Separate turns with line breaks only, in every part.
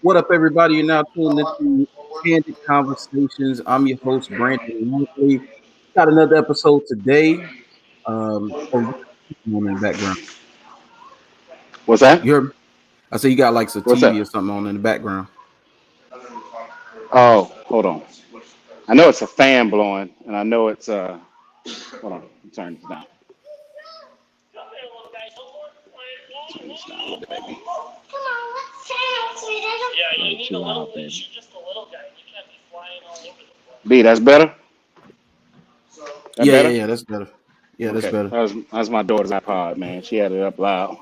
What up, everybody? You're now tuned into Candid Conversations. I'm your host, Brandon Longley. Got another episode today. You got something on in the background.
What's that?
You heard me? I say you got like some
What's
TV
that?
or something on in the background.
Oh, hold on. I know it's a fan blowing, and I know it's Hold on, turn this down. Turn this down a little bit, baby. Yeah, chill out, baby. B, that's better. That
Yeah, yeah,
better?
yeah. That's better. Yeah, that's
Okay,
better.
that's my daughter's iPod, man. She had it up loud.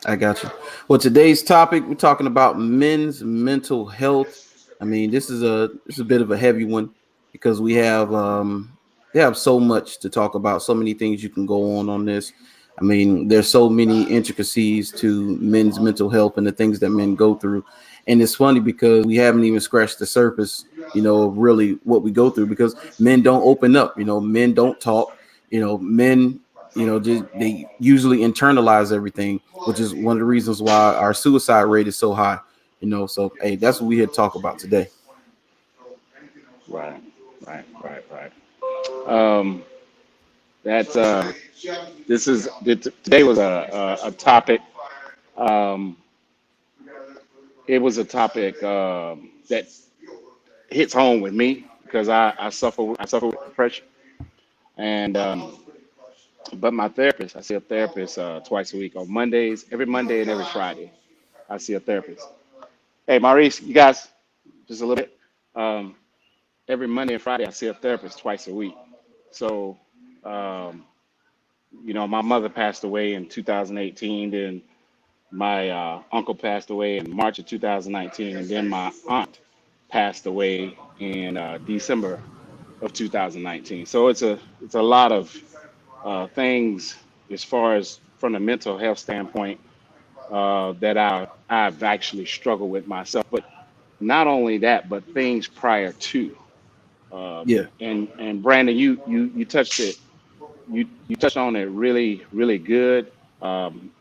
I got you. Well, today's topic we're talking about men's mental health. I mean, this is a bit of a heavy one because we have so much to talk about, so many things you can go on this. I mean, there's so many intricacies to men's mental health and the things that men go through. And it's funny because we haven't even scratched the surface, of really what we go through because men don't open up, men don't talk, men, just they usually internalize everything, which is one of the reasons why our suicide rate is so high. So hey, that's what we here to talk about today.
Right, right. Um, that's this is today was a topic. Um, it was a topic that hits home with me because I suffer with depression, and but my therapist, I see a therapist twice a week on Mondays, every Monday and every Friday. I see a therapist. Hey, Maurice, you guys, just a little bit. Um, every Monday and Friday, I see a therapist twice a week. So, um, my mother passed away in 2018. Then my uncle passed away in March of 2019, and then my aunt passed away in December of 2019. So it's a lot of things as far as from the mental health standpoint that I've actually struggled with myself. But not only that, but things prior to.
Yeah.
And Brandon, you touched it. You touched on it really good.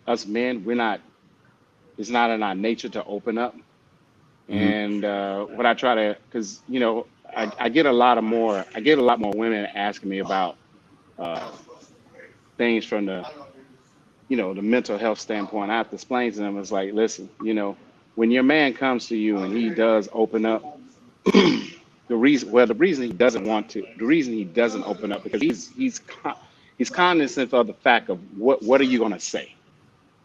Us men, we're not. It's not in our nature to open up.
Hmm.
And what I try to, because I get a lot of more. I get a lot more women asking me about uh, things from the mental health standpoint. I have to explain to them. It's like, listen, when your man comes to you and he does open up, the reason he doesn't want to, the reason he doesn't open up because he's cognizant of the fact of what are you going to say.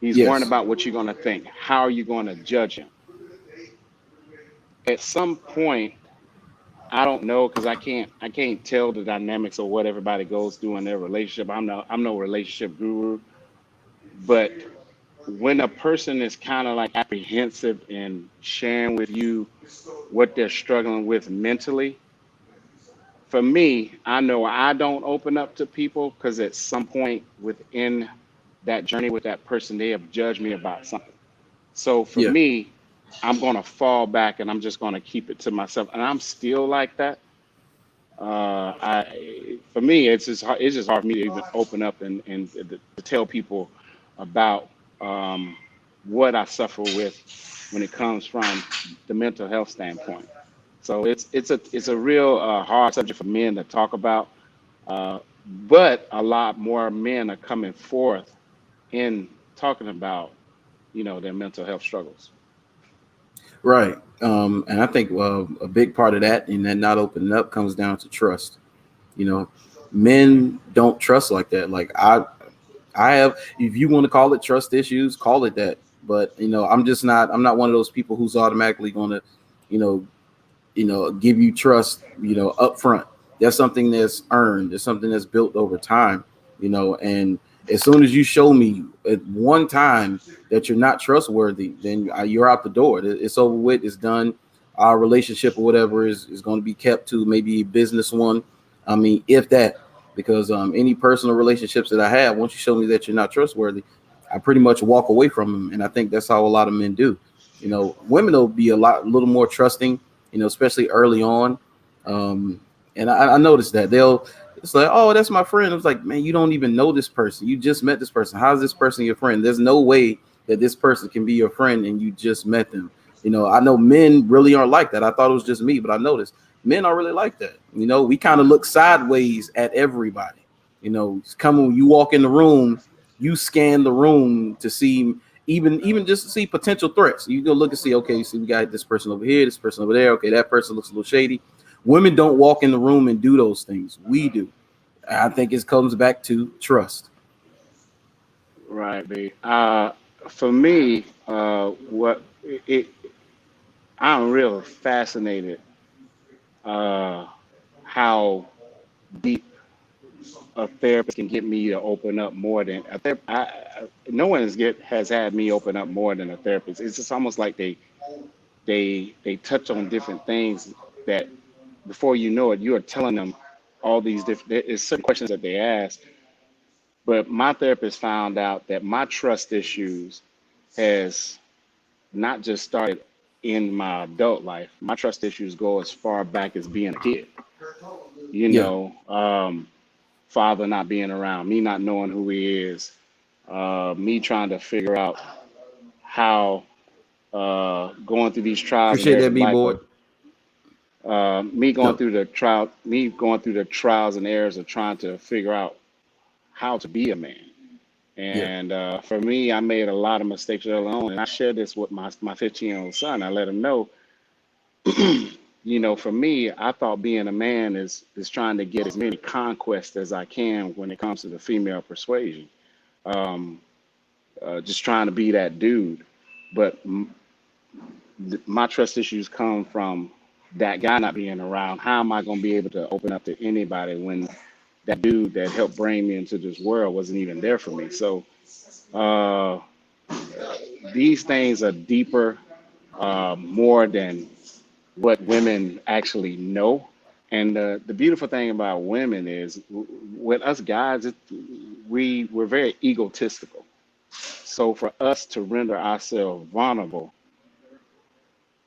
He's worrying
Yes.
about what you're going to think. How are you going to judge him? At some point, I don't know because I can't tell the dynamics of what everybody goes through in their relationship. I'm no relationship guru, but when a person is kind of like apprehensive in sharing with you what they're struggling with mentally, for me, I know I don't open up to people because at some point within that journey with that person, they have judged me about something. So for
Yeah.
me, I'm going to fall back and I'm just going to keep it to myself. And I'm still like that. For me, it's just hard for me to even open up and to tell people about what I suffer with when it comes from the mental health standpoint. So it's a real hard subject for men to talk about, uh, but a lot more men are coming forth in talking about their mental health struggles.
Right. And I think a big part of that and then not opening up comes down to trust. You know, men don't trust like that. Like I have, if you want to call it trust issues, call it that. But I'm not one of those people who's automatically going to, you know, give you trust, up front. That's something that's earned. It's something that's built over time, and as soon as you show me at one time that you're not trustworthy, then you're out the door. It's over with. It's done. Our relationship or whatever is going to be kept to maybe a business one. I mean, if that, because any personal relationships that I have, once you show me that you're not trustworthy, I pretty much walk away from them. And I think that's how a lot of men do. Women will be a little more trusting, especially early on. Um, and I noticed that it's like, oh, that's my friend. I was like, man, you don't even know this person. You just met this person. How is this person your friend? There's no way that this person can be your friend and you just met them. I know men really aren't like that. I thought it was just me, but I noticed men are really like that. We kind of look sideways at everybody. It's coming when you walk in the room, you scan the room to see, even just to see potential threats. You go look and see, okay, see, we got this person over here, this person over there. Okay, that person looks a little shady. Women don't walk in the room and do those things. We do. I think it comes back to trust.
Right, B. For me, I'm real fascinated uh, how deep a therapist can get me to open up more than a therapist. No one has had me open up more than a therapist. It's just almost like they touch on different things that before you know it, you are telling them all these different. There's certain questions that they ask, but my therapist found out that my trust issues has not just started in my adult life. My trust issues go as far back as being a kid. You
Yeah,
know, father not being around, me not knowing who he is, me trying to figure out how going through these trials and
appreciate
errors
that,
of
B
life,
boy.
or me going
No,
through the trial, me going through the trials and errors of trying to figure out how to be a man.
yeah,
And for me, I made a lot of mistakes early on, and I shared this with my 15-year-old son. I let him know, for me, I thought being a man is trying to get as many conquests as I can when it comes to the female persuasion. Um, just trying to be that dude. But my trust issues come from that guy not being around. How am I going to be able to open up to anybody when that dude that helped bring me into this world wasn't even there for me? So uh, these things are deeper, more than what women actually know. And the beautiful thing about women is, with us guys, we're very egotistical. So for us to render ourselves vulnerable,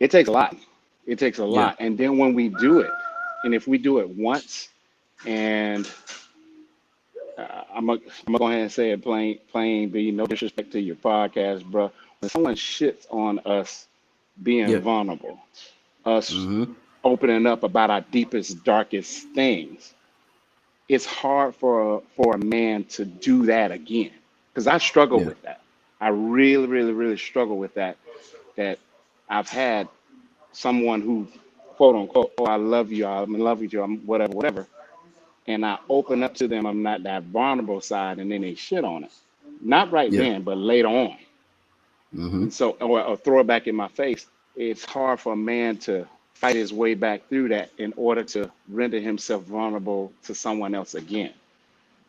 it takes a lot. It takes a
yeah,
lot. And then when we do it, and if we do it once, and I'm gonna go ahead and say it plain, be no disrespect to your podcast, bro. When someone shits on us being
yeah.
vulnerable, us
Mm-hmm.
opening up about our deepest, darkest things, it's hard for a man to do that again. Because I struggle
Yeah,
with that. I really, really, really struggle with that. That I've had someone who, quote unquote, oh, I love you, I'm in love with you, I'm whatever, whatever, and I open up to them, I'm not that vulnerable side, and then they shit on it. Not right
yeah.
then, but later on.
Mm-hmm.
And so, or throw it back in my face. It's hard for a man to fight his way back through that in order to render himself vulnerable to someone else again.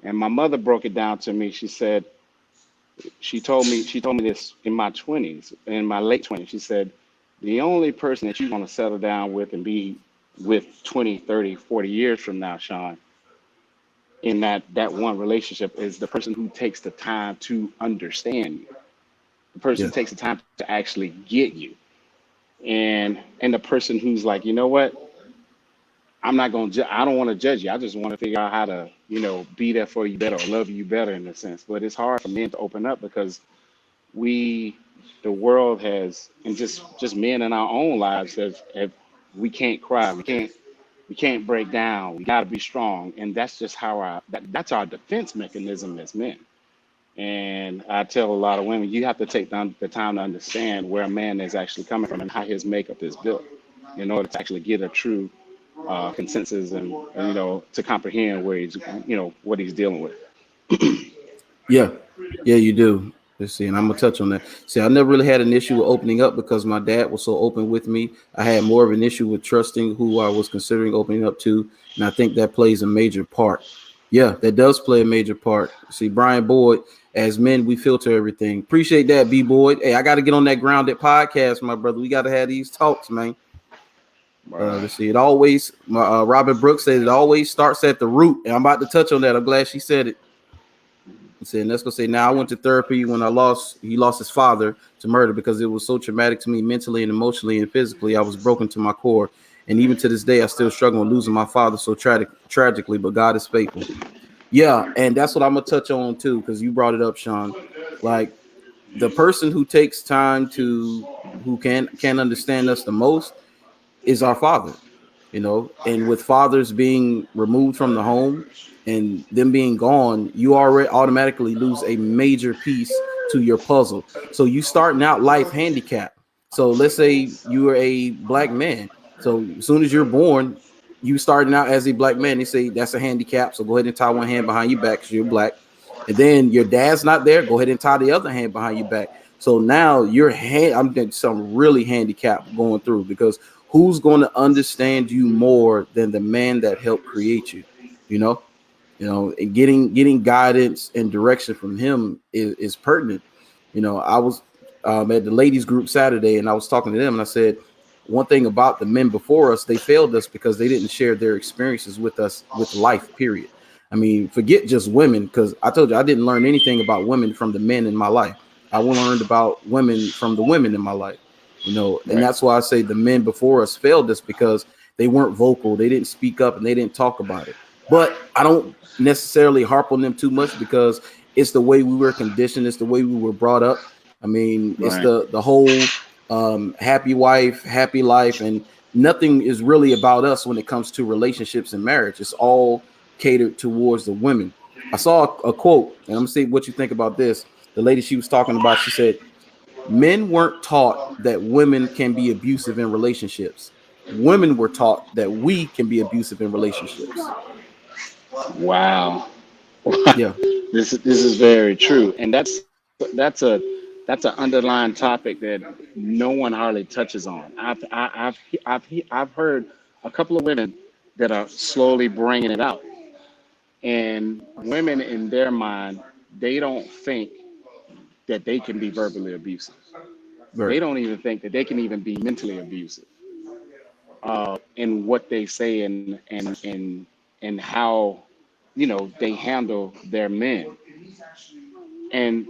And my mother broke it down to me. She told me this in my 20s, in my late 20s. She said, the only person that you want to settle down with and be with 20, 30, 40 years from now, Shawn, in that one relationship is the person who takes the time to understand you, the person
Yeah,
who takes the time to actually get you, and the person who's like, you know what, I don't want to judge you. I just want to figure out how to, be there for you better or love you better in a sense. But it's hard for men to open up because we, the world has, and just men in our own lives have we can't cry, we can't break down, we got to be strong, and that's just how that's our defense mechanism as men. And I tell a lot of women, you have to take the time to understand where a man is actually coming from and how his makeup is built in order to actually get a true consensus, and to comprehend where he's, what he's dealing with.
yeah, yeah. You do. Let's see, and I'm gonna touch on that. See, I never really had an issue with opening up because my dad was so open with me. I had more of an issue with trusting who I was considering opening up to, and I think that plays a major part. Yeah, that does play a major part. See, Brian Boyd, as men, we filter everything. Appreciate that, B Boyd. Hey, I got to get on that grounded podcast, my brother. We got to have these talks, man.
Right.
Let's see. It always, Robert Brooks said it always starts at the root, and I'm about to touch on that. I'm glad she said it. And said, let's go say now I went to therapy when he lost his father to murder because it was so traumatic to me mentally and emotionally and physically. I was broken to my core. And even to this day, I still struggle with losing my father so tragically, but God is faithful. Yeah, and that's what I'm gonna touch on too, because you brought it up, Shawn. Like the person who takes time to who can understand us the most is our father, you know. And with fathers being removed from the home and them being gone, you already automatically lose a major piece to your puzzle. So you starting out life handicapped. So let's say you are a black man. So as soon as you're born, you starting out as a black man. They say that's a handicap. So go ahead and tie one hand behind your back because you're black. And then your dad's not there. Go ahead and tie the other hand behind your back. So now your hand, I'm getting some really handicapped going through because who's going to understand you more than the man that helped create you? You know, and getting guidance and direction from him is pertinent. I was at the ladies group Saturday, and I was talking to them, and I said one thing about the men before us, they failed us because they didn't share their experiences with us with life, period. I mean, forget just women, because I told you I didn't learn anything about women from the men in my life. I learned about women from the women in my life. And
Right.
that's why I say the men before us failed us because they weren't vocal, they didn't speak up, and they didn't talk about it. But I don't necessarily harp on them too much because it's the way we were conditioned, it's the way we were brought up. I mean, it's
Right.
the whole happy wife, happy life, and nothing is really about us when it comes to relationships and marriage. It's all catered towards the women. I saw a quote, and I'm gonna see what you think about this. The lady she was talking about, she said, "Men weren't taught that women can be abusive in relationships. Women were taught that we can be abusive in relationships."
Wow.
Yeah.
This is very true, and that's an underlying topic that no one hardly touches on. I've heard a couple of women that are slowly bringing it out, and women in their mind, they don't think that they can be verbally abusive.
Right.
They don't even think that they can even be mentally abusive in what they say and how they handle their men. And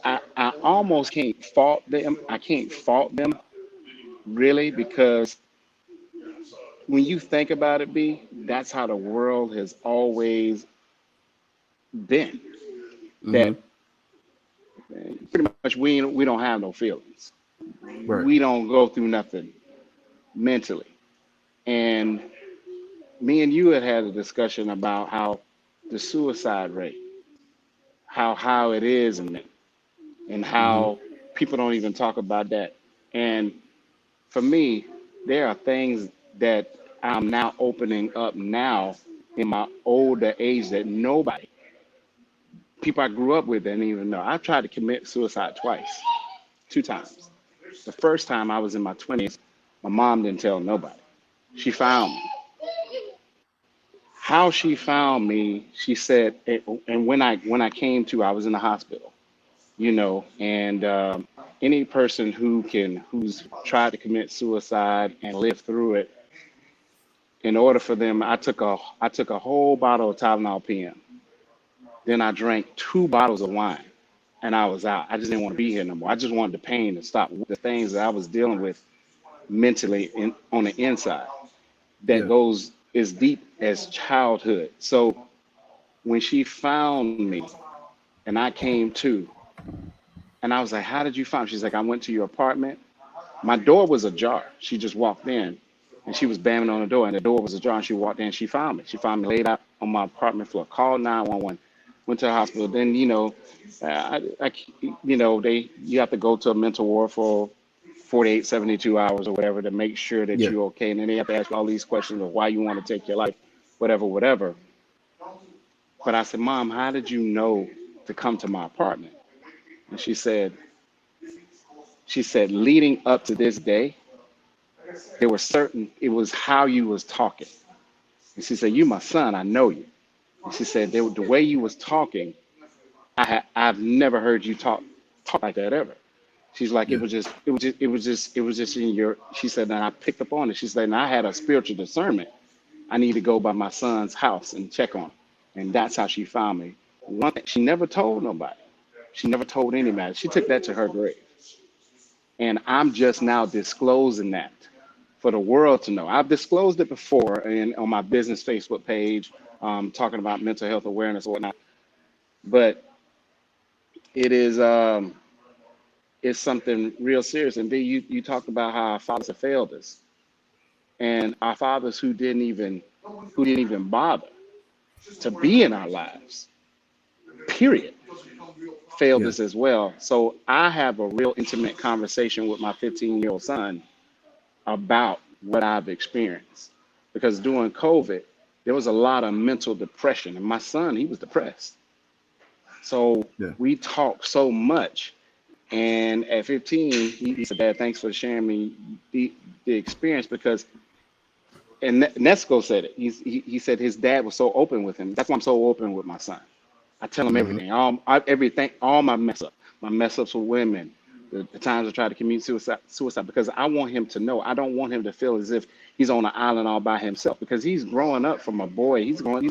I almost can't fault them. I can't fault them really because when you think about it, B, that's how the world has always been.
Mm-hmm.
That pretty much we don't have no feelings.
Right.
We don't go through nothing mentally. And me and you had a discussion about how the suicide rate, how it is in men, and
Mm-hmm.
how people don't even talk about that. And for me, there are things that I'm now opening up now in my older age that nobody, people I grew up with, didn't even know. I've tried to commit suicide twice, two times. The first time I was in my 20s, my mom didn't tell nobody. She found me. How she found me, she said, and when I came to, I was in the hospital, and any person who's tried to commit suicide and lived through it, in order for them, I took a whole bottle of Tylenol PM. Then I drank two bottles of wine, and I was out. I just didn't want to be here no more. I just wanted the pain to stop. The things that I was dealing with mentally on the inside that
Yeah.
goes as deep as childhood. So when she found me and I came to, and I was like, "How did you find me?" She's like, "I went to your apartment. My door was ajar. She just walked in and she was banging on the door, and the door was ajar. And she walked in. She found me. She found me laid out on my apartment floor. Called 911. Went to the hospital. Then, you have to go to a mental ward for 48, 72 hours or whatever to make sure that
Yeah.
you're okay. And then they have to ask you all these questions of why you want to take your life, whatever, whatever. But I said, "Mom, how did you know to come to my apartment?" And she said, leading up to this day, there were certain, it was how you was talking. And she said, "You my son, I know you." And she said, the way you was talking, I've never heard you talk like that ever." She's like,
Yeah.
it was just in your, she said, and I picked up on it. She said, and I had a spiritual discernment. I need to go by my son's house and check on him. And that's how she found me. One thing, she never told nobody. She never told anybody. She took that to her grave. And I'm just now disclosing that for the world to know. I've disclosed it before and on my business Facebook page, talking about mental health awareness and whatnot. But it is, it's something real serious. And then you talk about how our fathers have failed us, and our fathers who didn't even bother to be in our lives, period, failed
Yeah.
us as well. So I have a real intimate conversation with my 15-year-old son about what I've experienced. Because during COVID, there was a lot of mental depression. And my son, he was depressed. So
Yeah.
we talked so much. And at 15, he said, Dad, thanks for sharing me the experience. Because, and Nesco said it, he said his dad was so open with him. That's why I'm so open with my son. I tell him
Hmm.
everything, everything, all my mess ups with women, the times I try to commit suicide, because I want him to know. I don't want him to feel as if he's on an island all by himself, because he's growing up from a boy. He's growing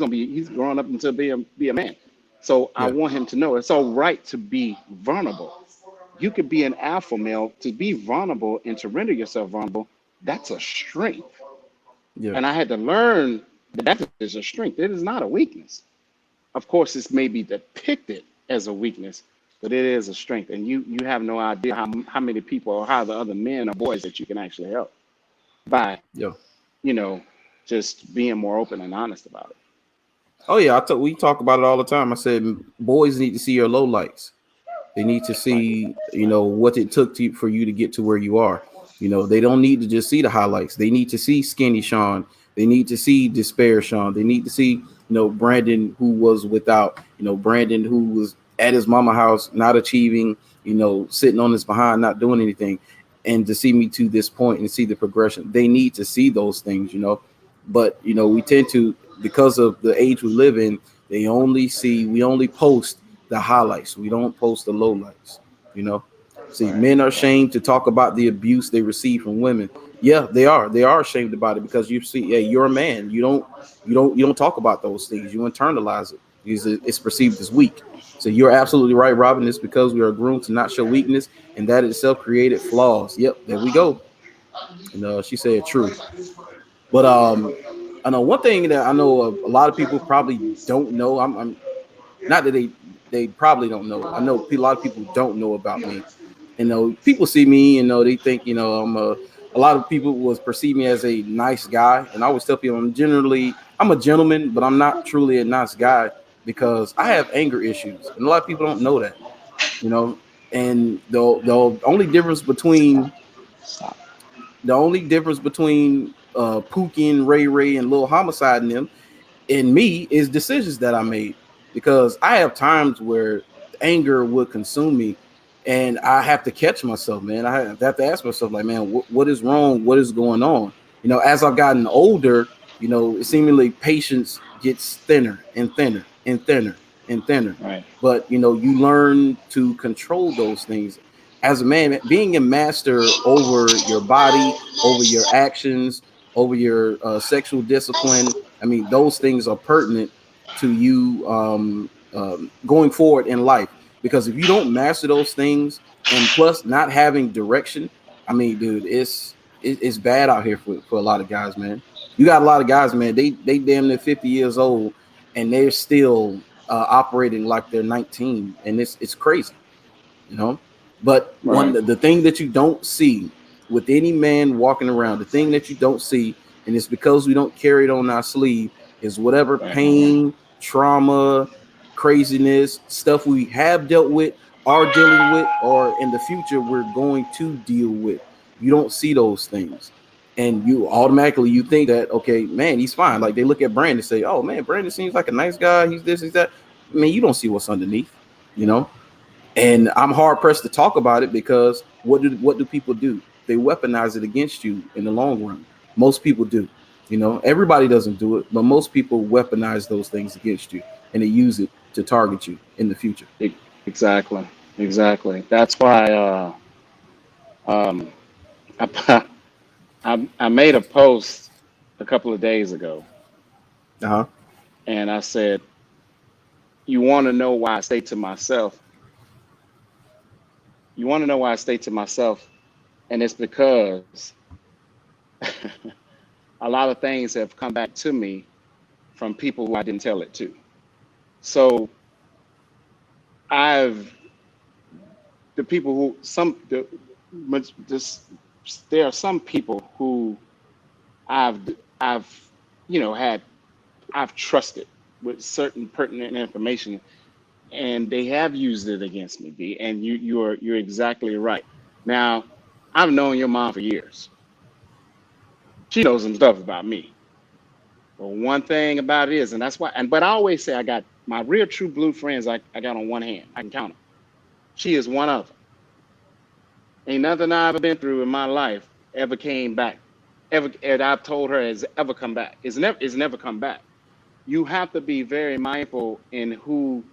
up until be a man. So I
Yeah.
want him to know it's all right to be vulnerable. You could be an alpha male to be vulnerable and to render yourself vulnerable. That's a strength.
Yeah.
And I had to learn that that is a strength. It is not a weakness. Of course, it's maybe depicted as a weakness, but it is a strength. And you have no idea how many people or how the other men or boys that you can actually help by,
Yeah.
you know, just being more open and honest about it.
Oh yeah, we talk about it all the time. I said boys need to see your low lights. They need to
Right.
see, what it took for you to get to where you are. They don't need to just see the highlights. They need to see skinny Shawn. They need to see despair Shawn. They need to see, Brandon who was without, Brandon who was at his mama house, not achieving, sitting on his behind, not doing anything. And to see me to this point and see the progression. They need to see those things. But, we tend to, because of the age we live in, we only post the highlights. We don't post the lowlights. You know, see,
Right.
men are
Right.
ashamed to talk about the abuse they receive from women. Yeah, they are. They are ashamed about it because you see, yeah, you're a man. You don't talk about those things. You internalize it because it's perceived as weak. So you're absolutely right, Robin. It's because we are groomed to not show weakness, and that itself created flaws. Yep, there we go. And she said true. But I know one thing that I know a lot of people probably don't know. I'm not that they probably don't know. I know a lot of people don't know about me. People see me, they think, a lot of people was perceive me as a nice guy. And I always tell people I'm a gentleman, but I'm not truly a nice guy because I have anger issues. And a lot of people don't know that, you know. And the only difference between
Stop.
Pookie and Ray Ray and Lil Homicide and them in me is decisions that I made because I have times where anger would consume me and I have to catch myself, man. I have to ask myself, like, man, what is wrong? What is going on? As I've gotten older, seemingly patience gets thinner and thinner and thinner and thinner.
Right.
But, you learn to control those things. As a man, being a master over your body, over your actions, over your sexual discipline, I mean, those things are pertinent to you going forward in life. Because if you don't master those things, and plus not having direction, I mean, dude, it's bad out here for a lot of guys, man. You got a lot of guys, man. They damn near 50 years old, and they're still operating like they're 19, and it's crazy you know. But
Right.
the thing that you don't see with any man walking around, the thing that you don't see, and it's because we don't carry it on our sleeve, is whatever
Right.
pain, trauma, craziness, stuff we have dealt with, are dealing with, or in the future we're going to deal with. You don't see those things. And you think that, okay, man, he's fine. Like they look at Brandon and say, oh man, Brandon seems like a nice guy. He's this, he's that. I mean, you don't see what's underneath, you know. And I'm hard pressed to talk about it because what do people do? They weaponize it against you in the long run. Most people do. Everybody doesn't do it, but most people weaponize those things against you and they use it to target you in the future.
Exactly. Exactly. That's why um, I, I made a post a couple of days ago,
Uh-huh.
and I said, "You want to know why I stay to myself? You want to know why I stay to myself, and it's because a lot of things have come back to me from people who I didn't tell it to. So I've the people who this, there are some people who I've I've had I've trusted with certain pertinent information, and they have used it against me. B, and you're exactly right. Now, I've known your mom for years. She knows some stuff about me. But one thing about it is, and that's why, and but I always say I got my real true blue friends. I got on one hand. I can count them. She is one of them. Ain't nothing I ever been through in my life ever came back. Ever, and I've told her has ever come back. It's never come back. You have to be very mindful in who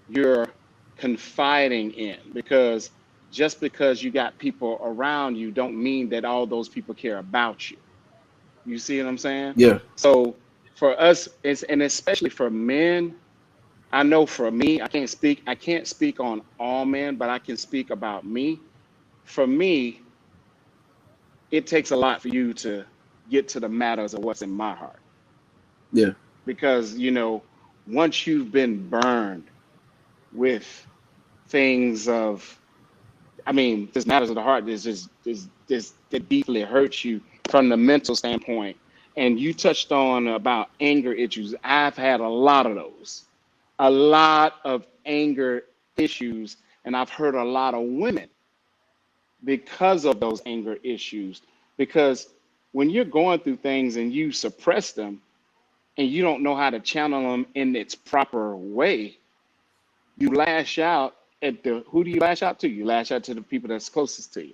you're confiding in, because just because you got people around you don't mean that all those people care about you. You see what I'm saying?
Yeah.
So for us, and especially for men, I know for me, I can't speak on all men, but I can speak about me. For me, it takes a lot for you to get to the matters of what's in my heart,
Yeah.
because once you've been burned with things of, I mean, this matters of the heart. This just this that deeply hurts you from the mental standpoint. And you touched on about anger issues. I've had a lot of those, a lot of anger issues, and I've heard a lot of women because of those anger issues. Because when you're going through things and you suppress them and you don't know how to channel them in its proper way, you lash out at the who do you lash out to? You lash out to the people that's closest to you.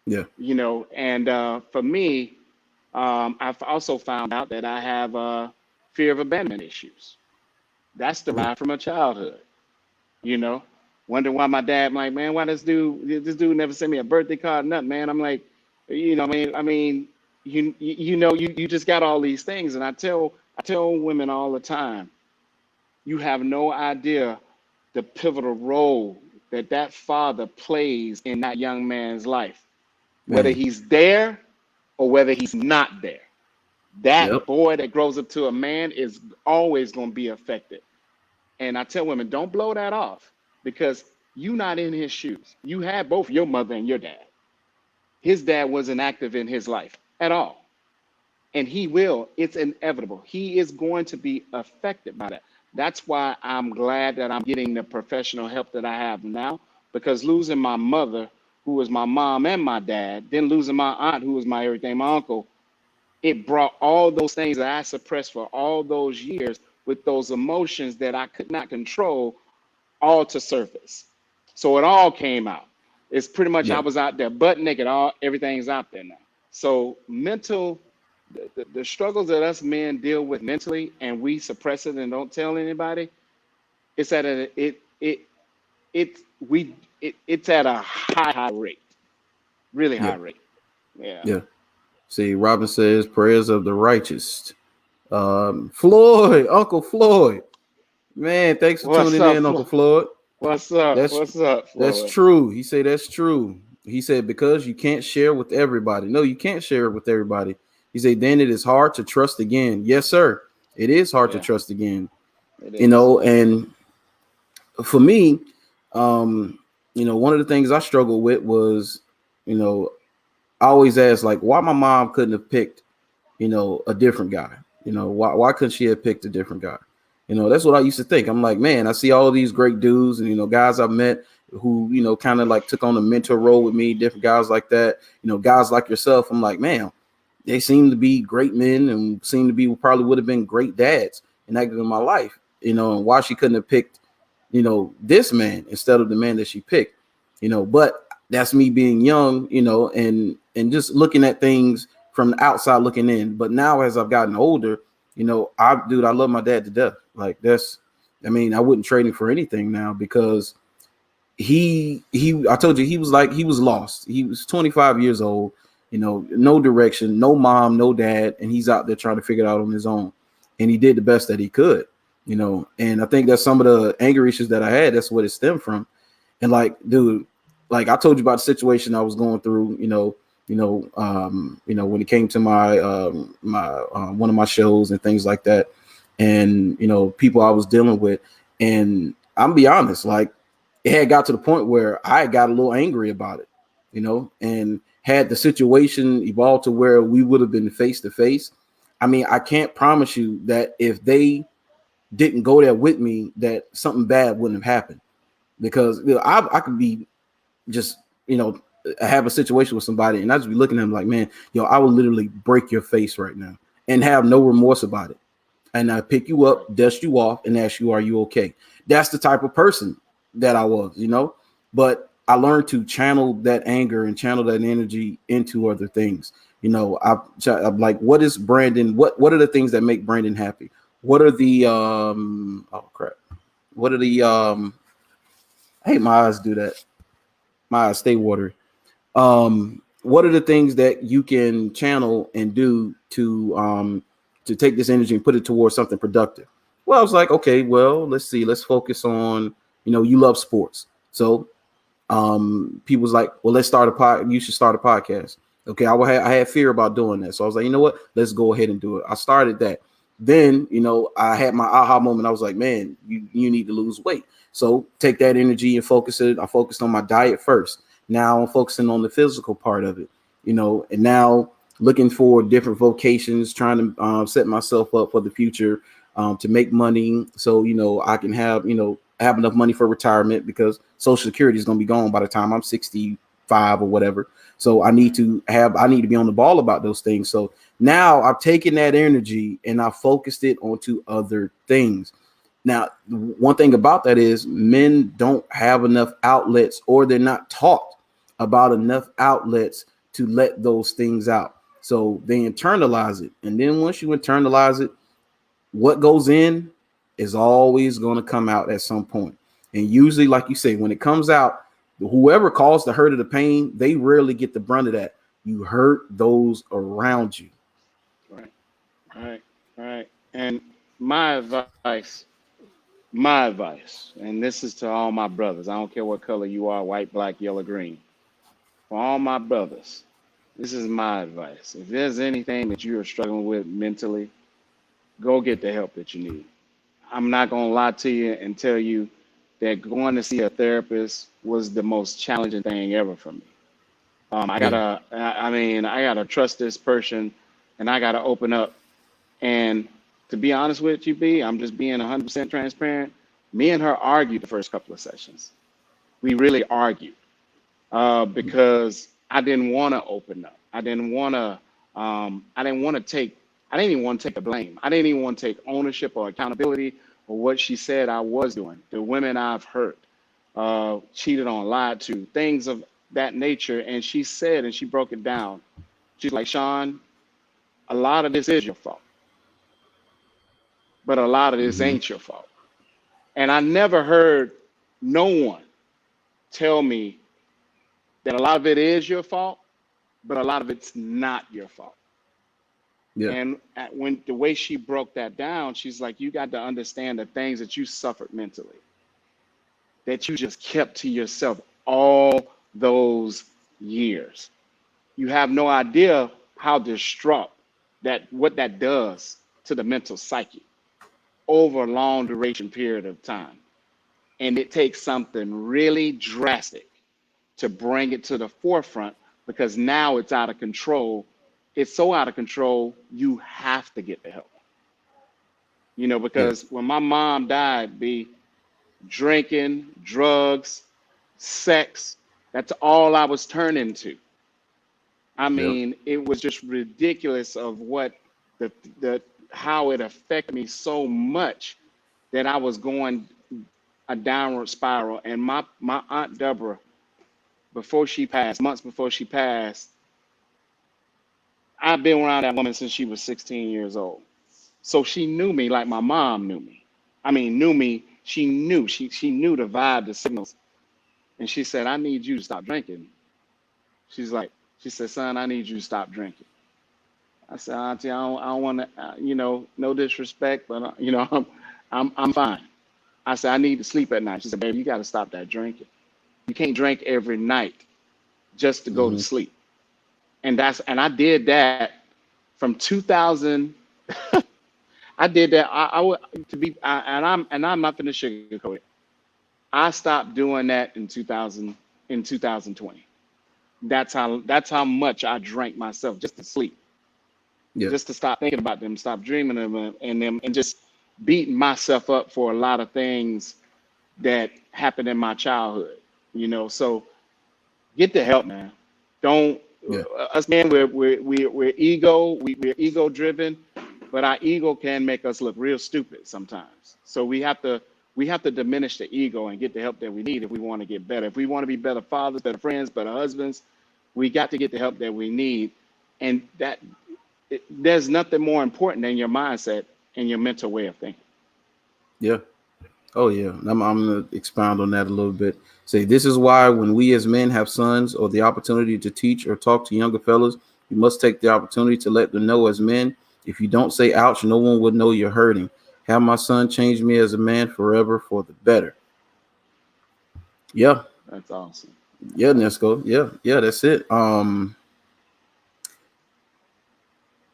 Yeah.
And for me, I've also found out that I have fear of abandonment issues. That's
Yeah.
derived from a childhood. You know, wonder why my dad, like, man, why this dude never sent me a birthday card, nothing, man. I'm like, I mean, you just got all these things, and I tell women all the time, you have no idea the pivotal role that father plays in that young man's life, whether
Man.
he's there or whether he's not there. That
Yep.
boy that grows up to a man is always going to be affected. And I tell women, don't blow that off, because you're not in his shoes. You had both your mother and your dad. His dad wasn't active in his life at all. And he will, it's inevitable. He is going to be affected by that. That's why I'm glad that I'm getting the professional help that I have now, because losing my mother, who was my mom and my dad, then losing my aunt, who was my everything, my uncle, it brought all those things that I suppressed for all those years, with those emotions that I could not control, all to surface. So it all came out. It's pretty much, I
Yeah.
was out there butt naked. Everything's out there now. So the struggles that us men deal with mentally, and we suppress it and don't tell anybody, it's at a it we it's at a high rate, really
Yeah.
high rate. Yeah.
Yeah. See, Robin says prayers of the righteous. Floyd, Uncle Floyd. Man, thanks for
What's
tuning
up,
in, Uncle
Floyd?
Floyd.
What's up?
That's
What's up,
that's
Floyd?
true. He said that's true. He said because you can't share with everybody. No, you can't share it with everybody. He said then it is hard to trust again. Yes, sir. It is hard to
Yeah,
trust again.
it is.
And for me, um, one of the things I struggled with was, you know, I always asked like why my mom couldn't have picked, a different guy. Why couldn't she have picked a different guy? That's what I used to think. I'm like, man, I see all these great dudes and guys I've met who, kind of like took on a mentor role with me, different guys like that, guys like yourself. I'm like, man, they seem to be great men and seem to be probably would have been great dads and active in my life, and why she couldn't have picked, this man instead of the man that she picked, but that's me being young, and just looking at things from the outside looking in. But now as I've gotten older, I love my dad to death. Like I wouldn't trade him for anything now because I told you he was lost. He was 25 years old, no direction, no mom, no dad, and he's out there trying to figure it out on his own. And he did the best that he could, and I think that's some of the anger issues that I had. That's what it stemmed from. And like, dude, like I told you about the situation I was going through, when it came to my one of my shows and things like that, and people I was dealing with, and I'm be honest, like it had got to the point where I got a little angry about it, and had the situation evolved to where we would have been face to face. I mean, I can't promise you that if they didn't go there with me, that something bad wouldn't have happened, because I could be just have a situation with somebody and I just be looking at them like, man, I would literally break your face right now and have no remorse about it. And I pick you up, dust you off, and ask you, are you okay? That's the type of person that I was. But I learned to channel that anger and channel that energy into other things. I'm like, what is Brandon? What are the things that make Brandon happy? What are the oh crap? What are the I hate my eyes do that. My eyes stay watery. What are the things that you can channel and do to take this energy and put it towards something productive? Well, I was like, okay, well, let's see, let's focus on, you love sports. So people was like, well, let's start a pod. You should start a podcast. Okay, I had fear about doing that, so I was like, you know what? Let's go ahead and do it. I started that. Then, I had my aha moment. I was like, man, you need to lose weight. So take that energy and focus it. I focused on my diet first. Now I'm focusing on the physical part of it, and now looking for different vocations, trying to set myself up for the future, to make money, so I can have enough money for retirement, because Social Security is going to be gone by the time I'm 65 or whatever. So I need to be on the ball about those things. So now I've taken that energy and I focused it onto other things. Now, one thing about that is men don't have enough outlets, or they're not taught about enough outlets to let those things out. So they internalize it. And then once you internalize it, what goes in is always going to come out at some point. And usually, like you say, when it comes out, whoever caused the hurt or the pain, they rarely get the brunt of that. You hurt those around you.
Right, right, right. And my advice, my advice, and this is to all my brothers. I don't care what color you are, white, black, yellow, green. For all my brothers, this is my advice. If there's anything that you are struggling with mentally, go get the help that you need. I'm not going to lie to you and tell you that going to see a therapist was the most challenging thing ever for me.
Yeah.
I gotta trust this person, and I gotta open up. And to be honest with you, B, I'm just being 100% transparent. Me and her argued the first couple of sessions. We really argued because I didn't want to open up. I didn't want to. I didn't want to take. I didn't even want to take the blame. I didn't even want to take ownership or accountability for what she said I was doing. The women I've hurt, cheated on, lied to, things of that nature. And she said, and she broke it down. She's like, Shawn, a lot of this is your fault, but a lot of this
Mm-hmm.
ain't your fault. And I never heard no one tell me that a lot of it is your fault, but a lot of it's not your fault.
Yeah.
And when the way she broke that down, she's like, you got to understand the things that you suffered mentally, that you just kept to yourself all those years. You have no idea how distraught what that does to the mental psyche over a long duration period of time. And it takes something really drastic to bring it to the forefront, because now it's out of control. It's so out of control, you have to get the help.
Yeah.
Because when my mom died, be drinking, drugs, sex, that's all I was turning to. I
Yeah.
mean, it was just ridiculous of what the the how it affected me so much that I was going a downward spiral. And my aunt Deborah, before she passed, months before she passed, I've been around that woman since she was 16 years old. So she knew me like my mom knew me. I mean, knew me. She knew the vibe, the signals. And she said, I need you to stop drinking. She's like, she said, son, I need you to stop drinking. I said, Auntie, I don't want to, no disrespect, but I'm fine. I said, I need to sleep at night. She said, baby, you got to stop that drinking. You can't drink every night just to go to
Mm-hmm.
sleep. And I did that from 2000. I did that. I would to be, and I'm not going to sugarcoat it. I stopped doing that in 2020. That's how much I drank myself just to sleep,
Yeah.
just to stop thinking about them, stop dreaming of them, and just beating myself up for a lot of things that happened in my childhood. So get the help, man. Don't
Yeah.
us men, we're ego driven, but our ego can make us look real stupid sometimes. So we have to diminish the ego and get the help that we need if we want to get better. If we want to be better fathers, better friends, better husbands, we got to get the help that we need. And there's nothing more important than your mindset and your mental way of thinking.
Yeah. Oh yeah, I'm going to expound on that a little bit. Say this is why when we as men have sons or the opportunity to teach or talk to younger fellas, you must take the opportunity to let them know as men. If you don't say ouch, no one would know you're hurting. Have my son change me as a man forever for the better. Yeah,
That's awesome. That's
yeah,
awesome.
Nesco. Yeah, yeah, that's it.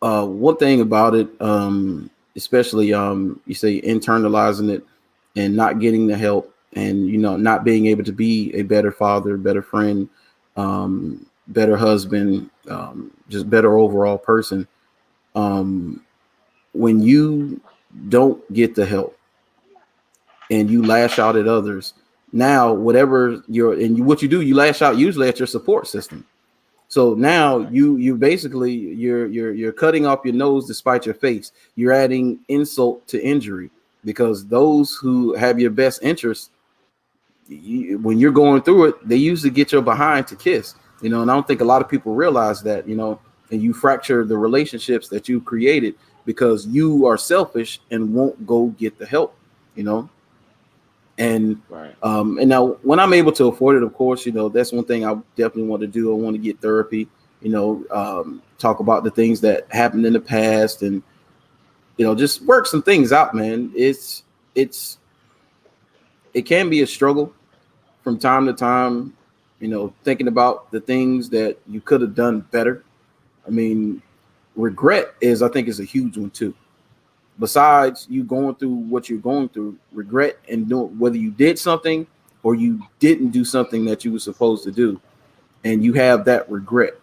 One thing about it, especially you say internalizing it and not getting the help, and not being able to be a better father, better friend, better husband, just better overall person. Um, when you don't get the help and you lash out at others, now whatever what you do, you lash out usually at your support system. So now
Right.
you basically you're cutting off your nose despite your face. You're adding insult to injury because those who have your best interest, when you're going through it, they usually get your behind to kiss. And I don't think a lot of people realize that. And you fracture the relationships that you created because you are selfish and won't go get the help. You know, and
Right.
and now when I'm able to afford it, of course, that's one thing I definitely want to do. I want to get therapy, talk about the things that happened in the past, and just work some things out, man. It's it can be a struggle from time to time, thinking about the things that you could have done better. I mean, regret I think is a huge one too. Besides you going through what you're going through, regret and doing whether you did something or you didn't do something that you were supposed to do, and you have that regret,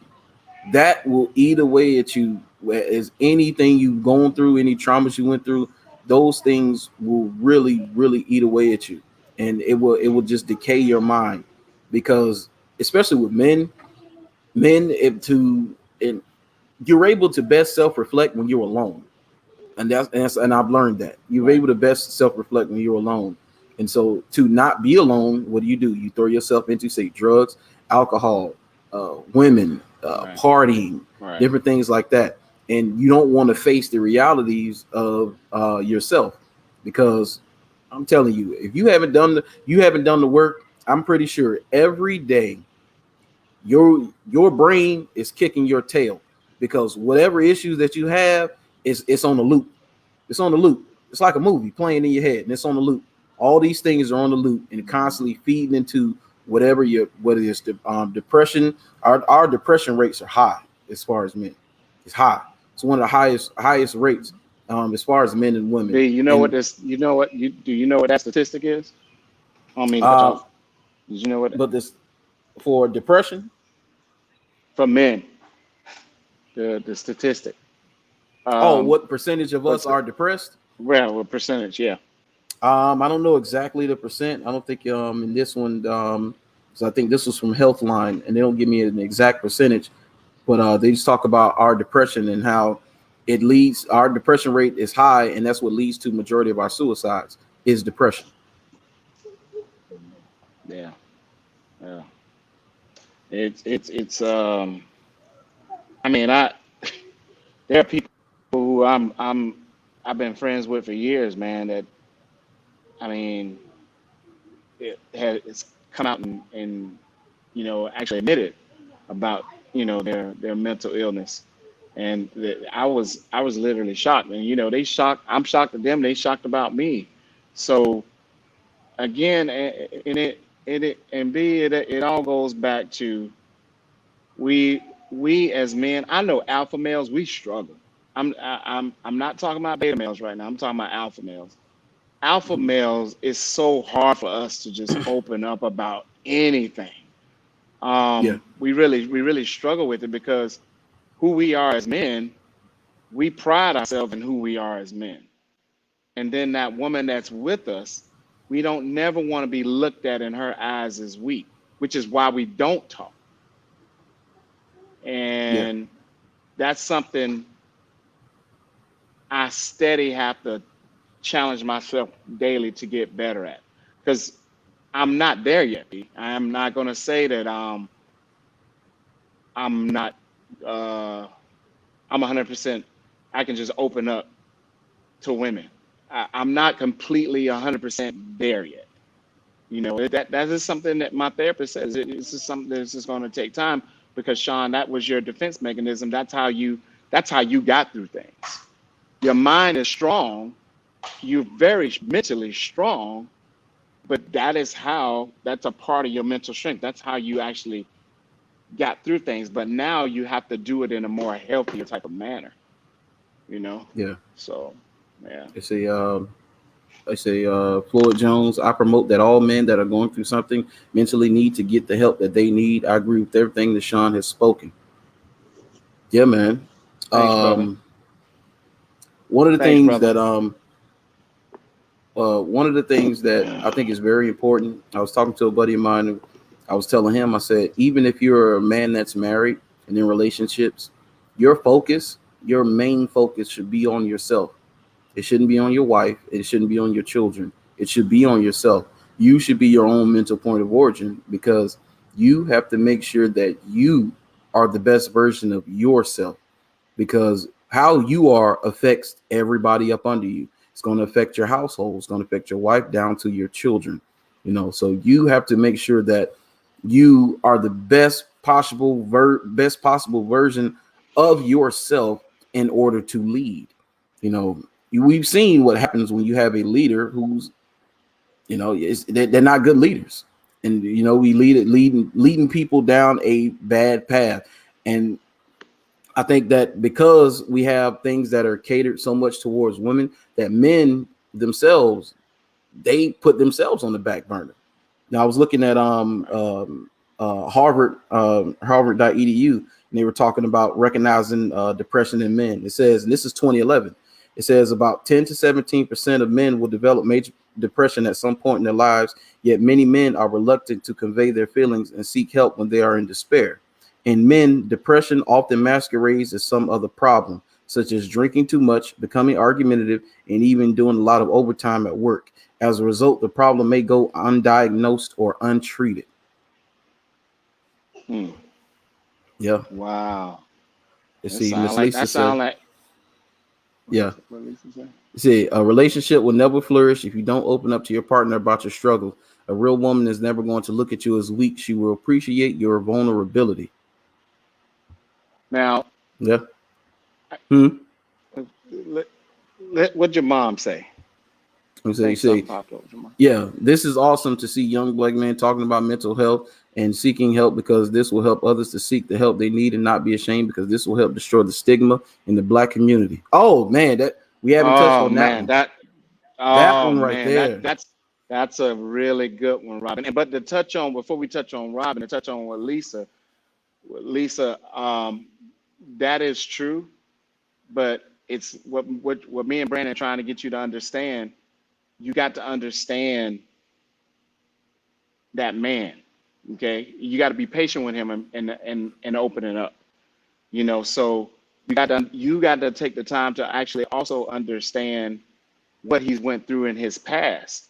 that will eat away at you. As anything you've gone through, any traumas you went through, those things will really, really eat away at you, and it will just decay your mind, because especially with men, if to and you're able to best self reflect when you're alone, and I've learned that you're
Right.
able to best self reflect when you're alone. And so to not be alone, what do? You throw yourself into, say, drugs, alcohol, women,
Right.
partying,
Right.
different things like that, and you don't want to face the realities of yourself, because I'm telling you, if you haven't done the work, I'm pretty sure every day your brain is kicking your tail, because whatever issues that you have it's on the loop. It's on the loop. It's like a movie playing in your head, and it's on the loop. All these things are on the loop and constantly feeding into whether it's depression. Our depression rates are high as far as men. It's high. It's one of the highest rates as far as men and women.
B, you know what
And
this? You know what you know what that statistic is? I don't mean to cut you
uh,
off. Did you know what
but this for depression.
for men the statistic?
Oh,
Um,
what percentage of us
what's
are depressed?
well, what percentage? Yeah.
I don't know exactly the percent. I don't think in this one, so I think this was from Healthline, and they don't give me an exact percentage, but they just talk about our depression and how our depression rate is high, and that's what leads to majority of our suicides is depression.
Yeah. Yeah. It's. I mean, there are people who I've been friends with for years, man. That I mean, it's come out and actually admitted about their mental illness, and I was literally shocked. And they shocked. I'm shocked at them. They shocked about me. So again, and B, it all goes back to we as men. I know alpha males, we struggle. I'm not talking about beta males right now. I'm talking about alpha males. alpha males, it's so hard for us to just open up about anything.
Yeah,
We really struggle with it because who we are as men, we pride ourselves in who we are as men. And then that woman that's with us, we don't never want to be looked at in her eyes as weak, which is why we don't talk.
yeah,
And that's something I steady have to challenge myself daily to get better at. Because I'm not there yet. I am not going to say that I'm not, uh, I'm 100%, I can just open up to women. I'm not completely 100% there yet. That is something that my therapist says. This is something that's just going to take time because Shawn, that was your defense mechanism. That's how you got through things. Your mind is strong. You're very mentally strong, but that's a part of your mental strength. That's how you actually got through things. But now you have to do it in a more healthier type of manner, you know?
yeah.
So, yeah.
They say, Floyd Jones. I promote that all men that are going through something mentally need to get the help that they need. I agree with everything that Shawn has spoken. Yeah, man.
Thanks, brother.
Um, one of the
Thanks,
things
brother.
that one of the things that I think is very important. I was talking to a buddy of mine. And I was telling him, I said, even if you're a man that's married and in relationships, your focus, your main focus should be on yourself. It shouldn't be on your wife. It shouldn't be on your children. It should be on yourself. You should be your own mental point of origin because you have to make sure that you are the best version of yourself because how you are affects everybody up under you. It's going to affect your household. It's going to affect your wife down to your children. So you have to make sure that you are the best possible version of yourself in order to lead. You know, we've seen what happens when you have a leader who's, they're not good leaders, and we leading people down a bad path. And I think that because we have things that are catered so much towards women, that men themselves, they put themselves on the back burner. Now I was looking at Harvard.edu, and they were talking about recognizing depression in men. It says, and this is 2011. It says about 10 to 17% of men will develop major depression at some point in their lives. Yet many men are reluctant to convey their feelings and seek help when they are in despair. In men, depression often masquerades as some other problem, such as drinking too much, becoming argumentative, and even doing a lot of overtime at work. As a result, the problem may go undiagnosed or untreated.
Hmm.
Yeah.
Wow.
You
That
see,
sound
Miss
like
Lisa
that
said,
sound like
yeah.
what Lisa said?
See, a relationship will never flourish if you don't open up to your partner about your struggle. A real woman is never going to look at you as weak. She will appreciate your vulnerability.
Now,
Yeah. Hmm.
let, what'd your mom say?
You
I
say, you
think something
say,
popped up with your mom.
yeah, this is awesome to see young black men talking about mental health and seeking help because this will help others to seek the help they need and not be ashamed because this will help destroy the stigma in the black community. Oh man, that we haven't touched
Oh
on that
man,
one.
that
That
oh
one right
man, that
there.
that's a really good one, Robin. But to touch on before we touch on Robin, to touch on what Lisa, that is true. But it's what me and Brandon are trying to get you to understand. You got to understand that man. Okay, you got to be patient with him and open it up. So you got to take the time to actually also understand what he's went through in his past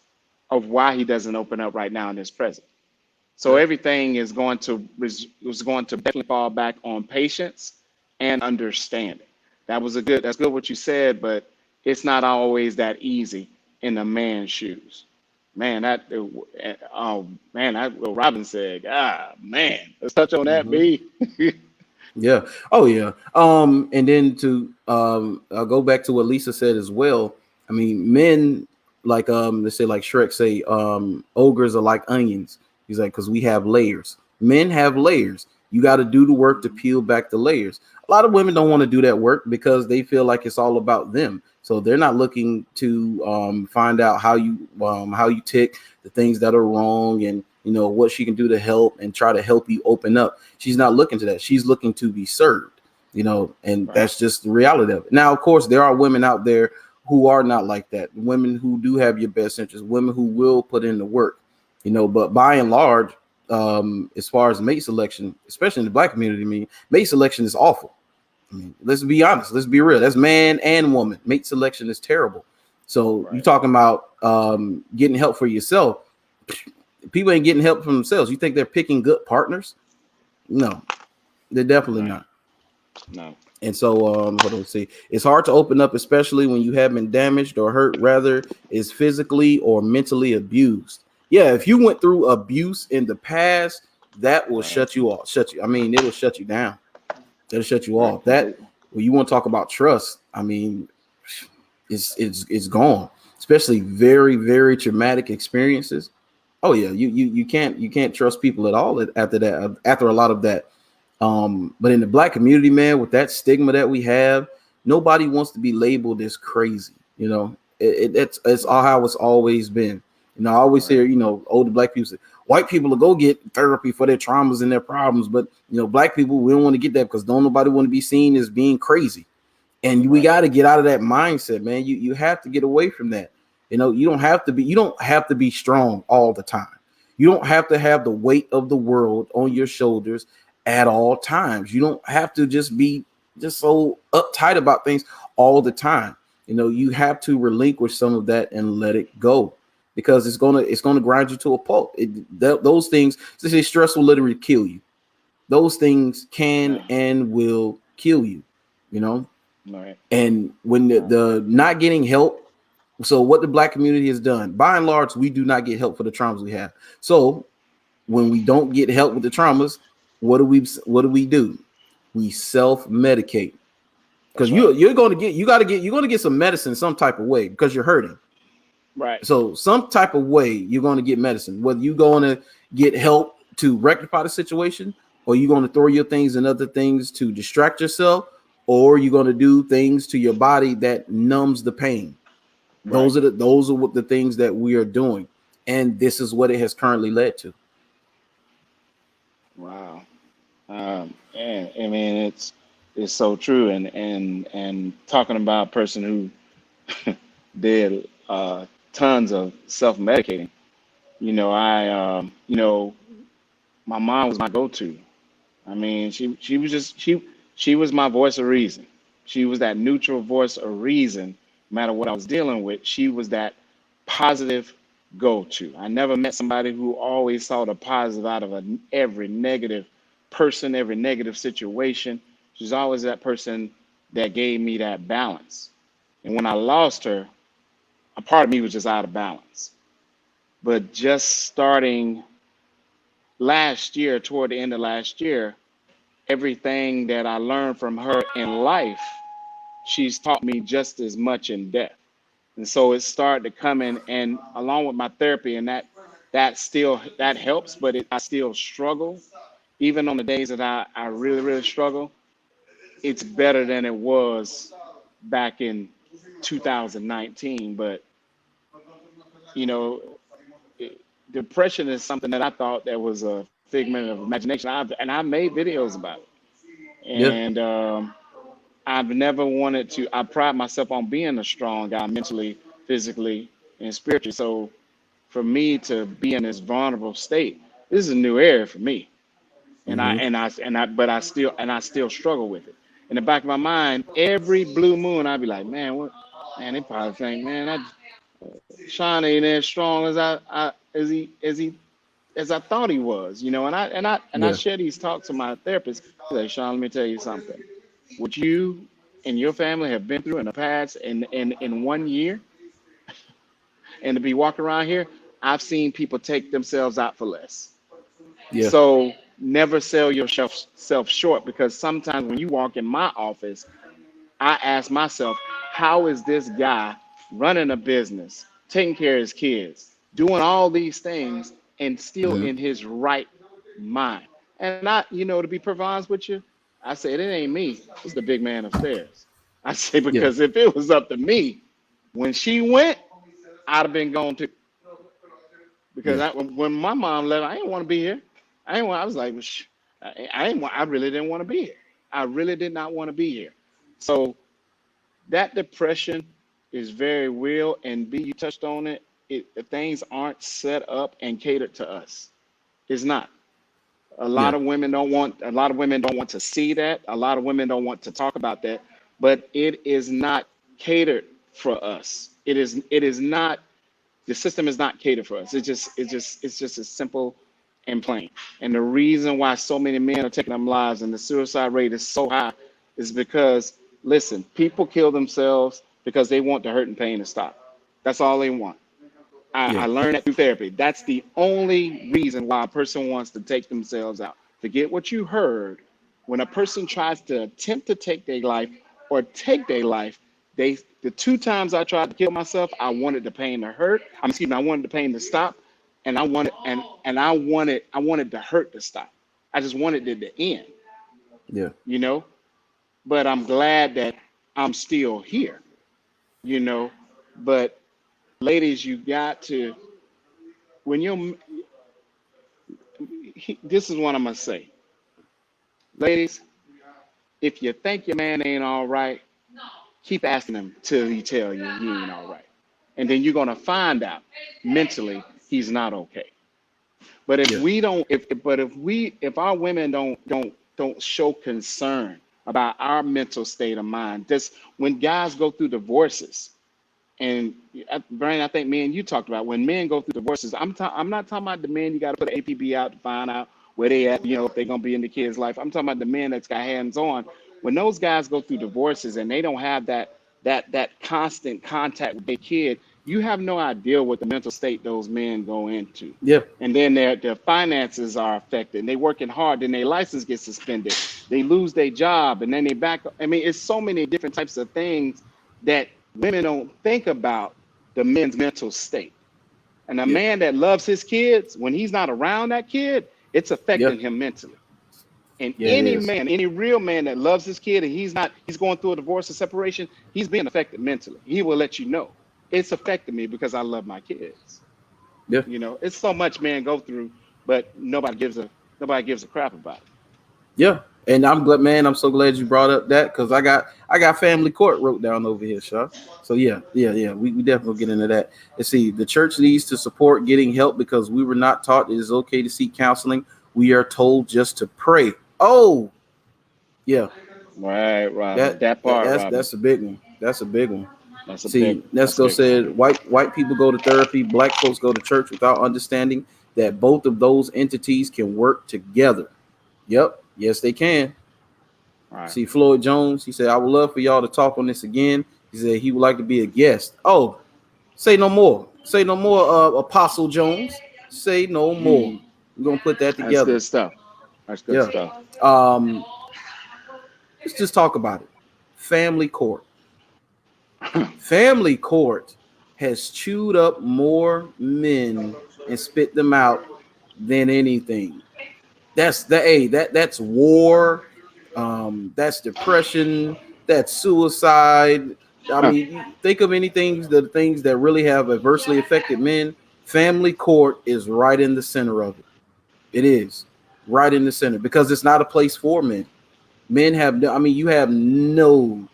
of why he doesn't open up right now in his present. So
Yeah.
everything is going to definitely fall back on patience and understanding. That's good what you said, but it's not always that easy in a man's shoes. Man, oh man, that what Robin said. Ah man, let's touch on that,
Hmm.
B.
Yeah. Oh yeah. And then to I'll go back to what Lisa said as well. I mean, men like they say like Shrek say ogres are like onions. He's like because we have layers. Men have layers. You got to do the work to peel back the layers. A lot of women don't want to do that work because they feel like it's all about them. So they're not looking to find out how you tick, the things that are wrong, and what she can do to help and try to help you open up. She's not looking to that. She's looking to be served. And
Right.
that's just the reality of it. Now, of course, there are women out there who are not like that. Women who do have your best interest. Women who will put in the work. But by and large, as far as mate selection, especially in the black community, I mean, mate selection is awful. I mean, let's be honest. Let's be real. That's man and woman. Mate selection is terrible. So you
Right.
talking about getting help for yourself? People ain't getting help from themselves. You think they're picking good partners? No, they're definitely
Right.
not.
No.
And so, hold on, see, it's hard to open up, especially when you have been damaged or hurt, rather is physically or mentally abused. Yeah, if you went through abuse in the past, that will
Right.
shut you off. Shut you. I mean, it'll shut you down. That'll shut you
Right.
off. That
Completely.
when you want to talk about trust, I mean, it's gone. Especially very very traumatic experiences. Oh yeah, you can't trust people at all after that. After a lot of that. But in the black community, man, with that stigma that we have, nobody wants to be labeled as crazy. It's all
Right.
how it's always been. I always hear,
Right.
older black people say, white people will go get therapy for their traumas and their problems, but black people, we don't want to get that because don't nobody want to be seen as being crazy. And we
Right.
got to get out of that mindset, man. You have to get away from that. You don't have to be strong all the time. You don't have to have the weight of the world on your shoulders at all times. You don't have to just be just so uptight about things all the time. You have to relinquish some of that and let it go because it's gonna grind you to a pulp. Those things, they say stress will literally kill you. Those things can
Yeah.
and will kill you. You know,
Right.
and when the,
Right.
the not getting help, so what the black community has done, by and large, we do not get help for the traumas we have. So when we don't get help with the traumas, what do we do? We self-medicate because
That's right.
you're going to get some medicine some type of way because you're hurting.
Right.
So some type of way you're going to get medicine, whether you're going to get help to rectify the situation, or you're going to throw your things and other things to distract yourself, or you're going to do things to your body that numbs the pain.
Right.
Those are what the things that we are doing, and this is what it has currently led to.
Wow. And I mean, it's so true. And talking about a person who did tons of self-medicating. My mom was my go-to. I mean, she was my voice of reason. She was that neutral voice of reason, no matter what I was dealing with. She was that positive go-to. I never met somebody who always saw the positive out of every negative person, every negative situation. She's always that person that gave me that balance. And when I lost her, a part of me was just out of balance. But just starting last year, toward the end of last year, everything that I learned from her in life, she's taught me just as much in death. And so it started to come in, and along with my therapy, and that helps, but I still struggle. Even on the days that I really, really struggle, it's better than it was back in 2019. But you know, depression is something that I thought that was a figment of imagination. I made videos about it,
Yeah.
and I've never wanted to. I pride myself on being a strong guy, mentally, physically, and spiritually. So for me to be in this vulnerable state, this is a new area for me.
Mm-hmm.
But I still struggle with it. In the back of my mind, every blue moon, I'd be like, man, what? Man, they probably think, man, Sean ain't as strong as I thought he was, And I
Yeah.
share these talks with my therapist. He's like, Sean, let me tell you something. What you and your family have been through in the past, in 1 year, and to be walking around here, I've seen people take themselves out for less.
Yeah.
So never sell yourself short, because sometimes when you walk in my office, I ask myself, how is this guy running a business, taking care of his kids, doing all these things, and still
Mm-hmm.
in his right mind? And to be perfectly honest with you, I said, it ain't me. It's the big man upstairs. I say,
Yeah,
because if it was up to me, when she went, I'd have been gone too. Because
yeah,
when my mom left, I didn't want to be here. I didn't want, I was like, well, I didn't want, I really didn't want to be here. I really did not want to be here. So that depression is very real. And B, you touched on it. Things aren't set up and catered to us. It's not.
yeah,
A lot of women don't want to see that. A lot of women don't want to talk about that. But it is not catered for us. It is not, the system is not catered for us. It's just as simple and plain. And the reason why so many men are taking their lives and the suicide rate is so high is because, listen, people kill themselves because they want the hurt and pain to stop. That's all they want. I
yeah,
learned that through therapy. That's the only reason why a person wants to take themselves out. Forget what you heard. When a person tries to attempt to take their life or take their life, the two times I tried to kill myself, I wanted the pain to hurt. Excuse me, I wanted the pain to stop, and I wanted the hurt to stop. I just wanted it to end,
yeah,
you know. But I'm glad that I'm still here, you know. But ladies, you got to, when you're this is what I'm gonna say, ladies. If you think your man ain't all right, keep asking him till he tell you he ain't all right, and then you're gonna find out mentally he's not okay. But if
yeah,
we don't, if our women don't show concern about our mental state of mind, this when guys go through divorces, and Brian, I think me and you talked about when men go through divorces. I'm not talking about the men you got to put an APB out to find out where they at, if they're gonna be in the kid's life. I'm talking about the men that's got hands on. When those guys go through divorces and they don't have that constant contact with their kid, you have no idea what the mental state those men go into.
yeah,
And then their finances are affected. And they working hard, then their license gets suspended. They lose their job, and then they back. I mean, it's so many different types of things that women don't think about the men's mental state. And a
yeah,
man that loves his kids, when he's not around that kid, it's
yeah,
affecting him mentally. And
yeah. It
any
is.
man, any real man that loves his kid and he's going through a divorce or separation, he's being affected mentally. He will let you know. It's affected me because I love my kids.
Yeah,
It's so much men go through, but nobody gives a crap about it.
yeah. And I'm glad, man. I'm so glad you brought up that because I got family court wrote down over here, Shaw. So yeah, yeah, yeah. We definitely get into that. Let's see. The church needs to support getting help because we were not taught it is okay to seek counseling. We are told just to pray. Oh, yeah.
Right, Robin.
That,
That
that
part,
that's
Robin.
that's a big one. That's a big one.
That's a big
See,
one. That's a
Nesco
big one.
said white people go to therapy, black folks go to church without understanding that both of those entities can work together. Yep, yes they can.
All right.
See, Floyd Jones, he said, I would love for y'all to talk on this again. He said he would like to be a guest. Oh, say no more. Say no more, Apostle Jones. Say no more.
Hmm.
We're gonna put that
That's
together.
good stuff. That's good
Yeah.
stuff.
Um, let's just talk about it. Family court. Family court has chewed up more men and spit them out than anything. That's war, that's depression, that's suicide. I mean, you think of anything, the things that really have adversely affected men. Family court is right in the center of it. It is right in the center because it's not a place for men. Men have no, I mean, you have no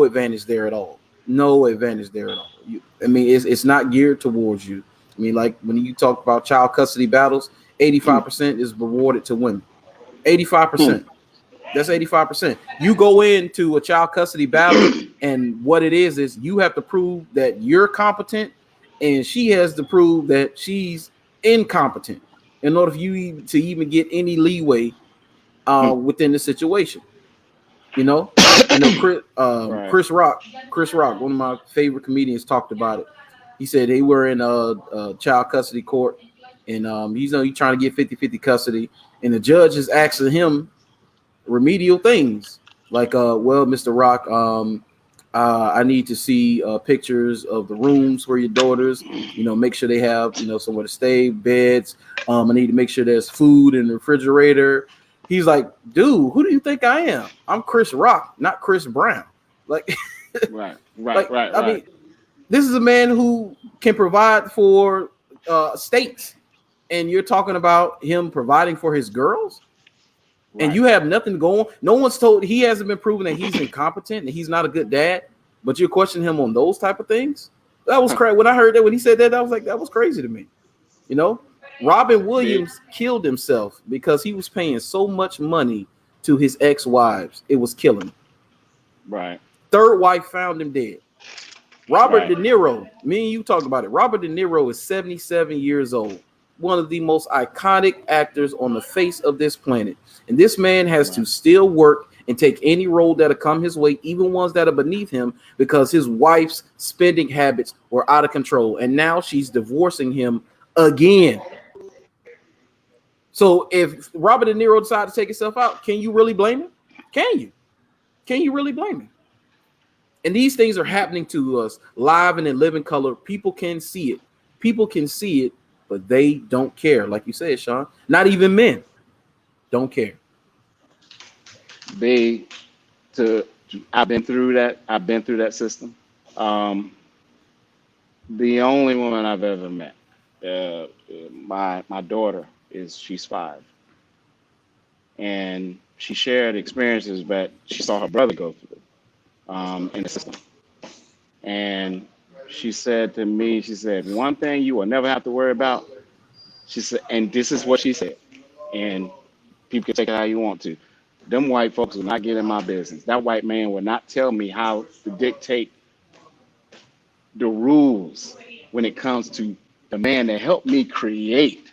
advantage there at all. No advantage there at all. I mean, it's not geared towards you. I mean, like when you talk about child custody battles, 85% is rewarded to women. 85%. That's 85%. You go into a child custody battle, and what it is you have to prove that you're competent, and she has to prove that she's incompetent in order for you to even get any leeway within the situation. You know, I know
Right.
Chris Rock, one of my favorite comedians, talked about it. He said they were in a child custody court, and he's trying to get 50-50 custody, and the judge is asking him remedial things like, well, Mr. Rock, I need to see pictures of the rooms for your daughters. Make sure they have somewhere to stay, beds. I need to make sure there's food in the refrigerator. He's like, dude, who do you think I am? I'm Chris Rock, not Chris Brown. Like,
Right, right,
like
right,
I
right,
mean, this is a man who can provide for states, and you're talking about him providing for his girls, and
right.
you have nothing going. No one's told he hasn't been proven that he's incompetent and he's not a good dad, but you're questioning him on those type of things. That was crazy. When I heard that, when he said that, I was like, that was crazy to me. You know, Robin
Big,
Williams killed himself because he was paying so much money to his ex-wives. It was killing him.
right,
Third wife found him dead. Robert
right.
De Niro, me and you talked about it. Robert De Niro is 77 years old, one of the most iconic actors on the face of this planet. And this man has
Right.
to still work and take any role that'll come his way, even ones that are beneath him, because his wife's spending habits were out of control. And now she's divorcing him again. So if Robert De Niro decided to take himself out, can you really blame him? Can you? Can you really blame him? And these things are happening to us live and in living color. People can see it. People can see it, but they don't care. Like you said, Shawn, not even men don't care.
Big to I've been through that. I've been through that system. Um, the only woman I've ever met, my daughter is she's 5, and she shared experiences that she saw her brother go through in the system. And she said to me, she said, one thing you will never have to worry about. She said, and this is what she said, and people can take it how you want to. Them white folks will not get in my business. That white man will not tell me how to dictate the rules when it comes to the man that helped me create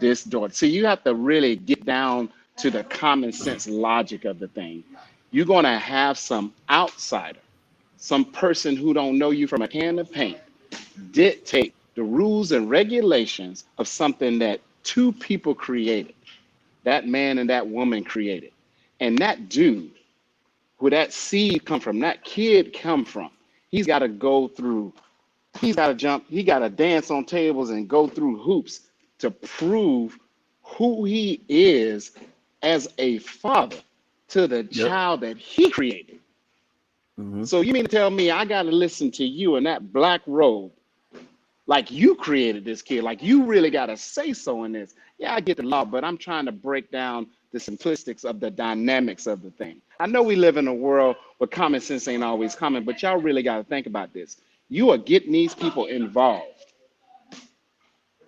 this daughter. See, you have to really get down to the common sense logic of the thing. You're going to have some outsider, some person who don't know you from a can of paint, dictate the rules and regulations of something that two people created. That man and that woman created. And that dude, where that seed come from, that kid come from, he's got to go through, he's got to jump, he got to dance on tables and go through hoops to prove who he is as a father to the
Yep.
child that he created.
Mm-hmm.
So you mean to tell me I got to listen to you in that black robe like you created this kid, like you really got to say so in this. Yeah, I get the law, but I'm trying to break down the simplistics of the dynamics of the thing. I know we live in a world where common sense ain't always common, but y'all really got to think about this. You are getting these people involved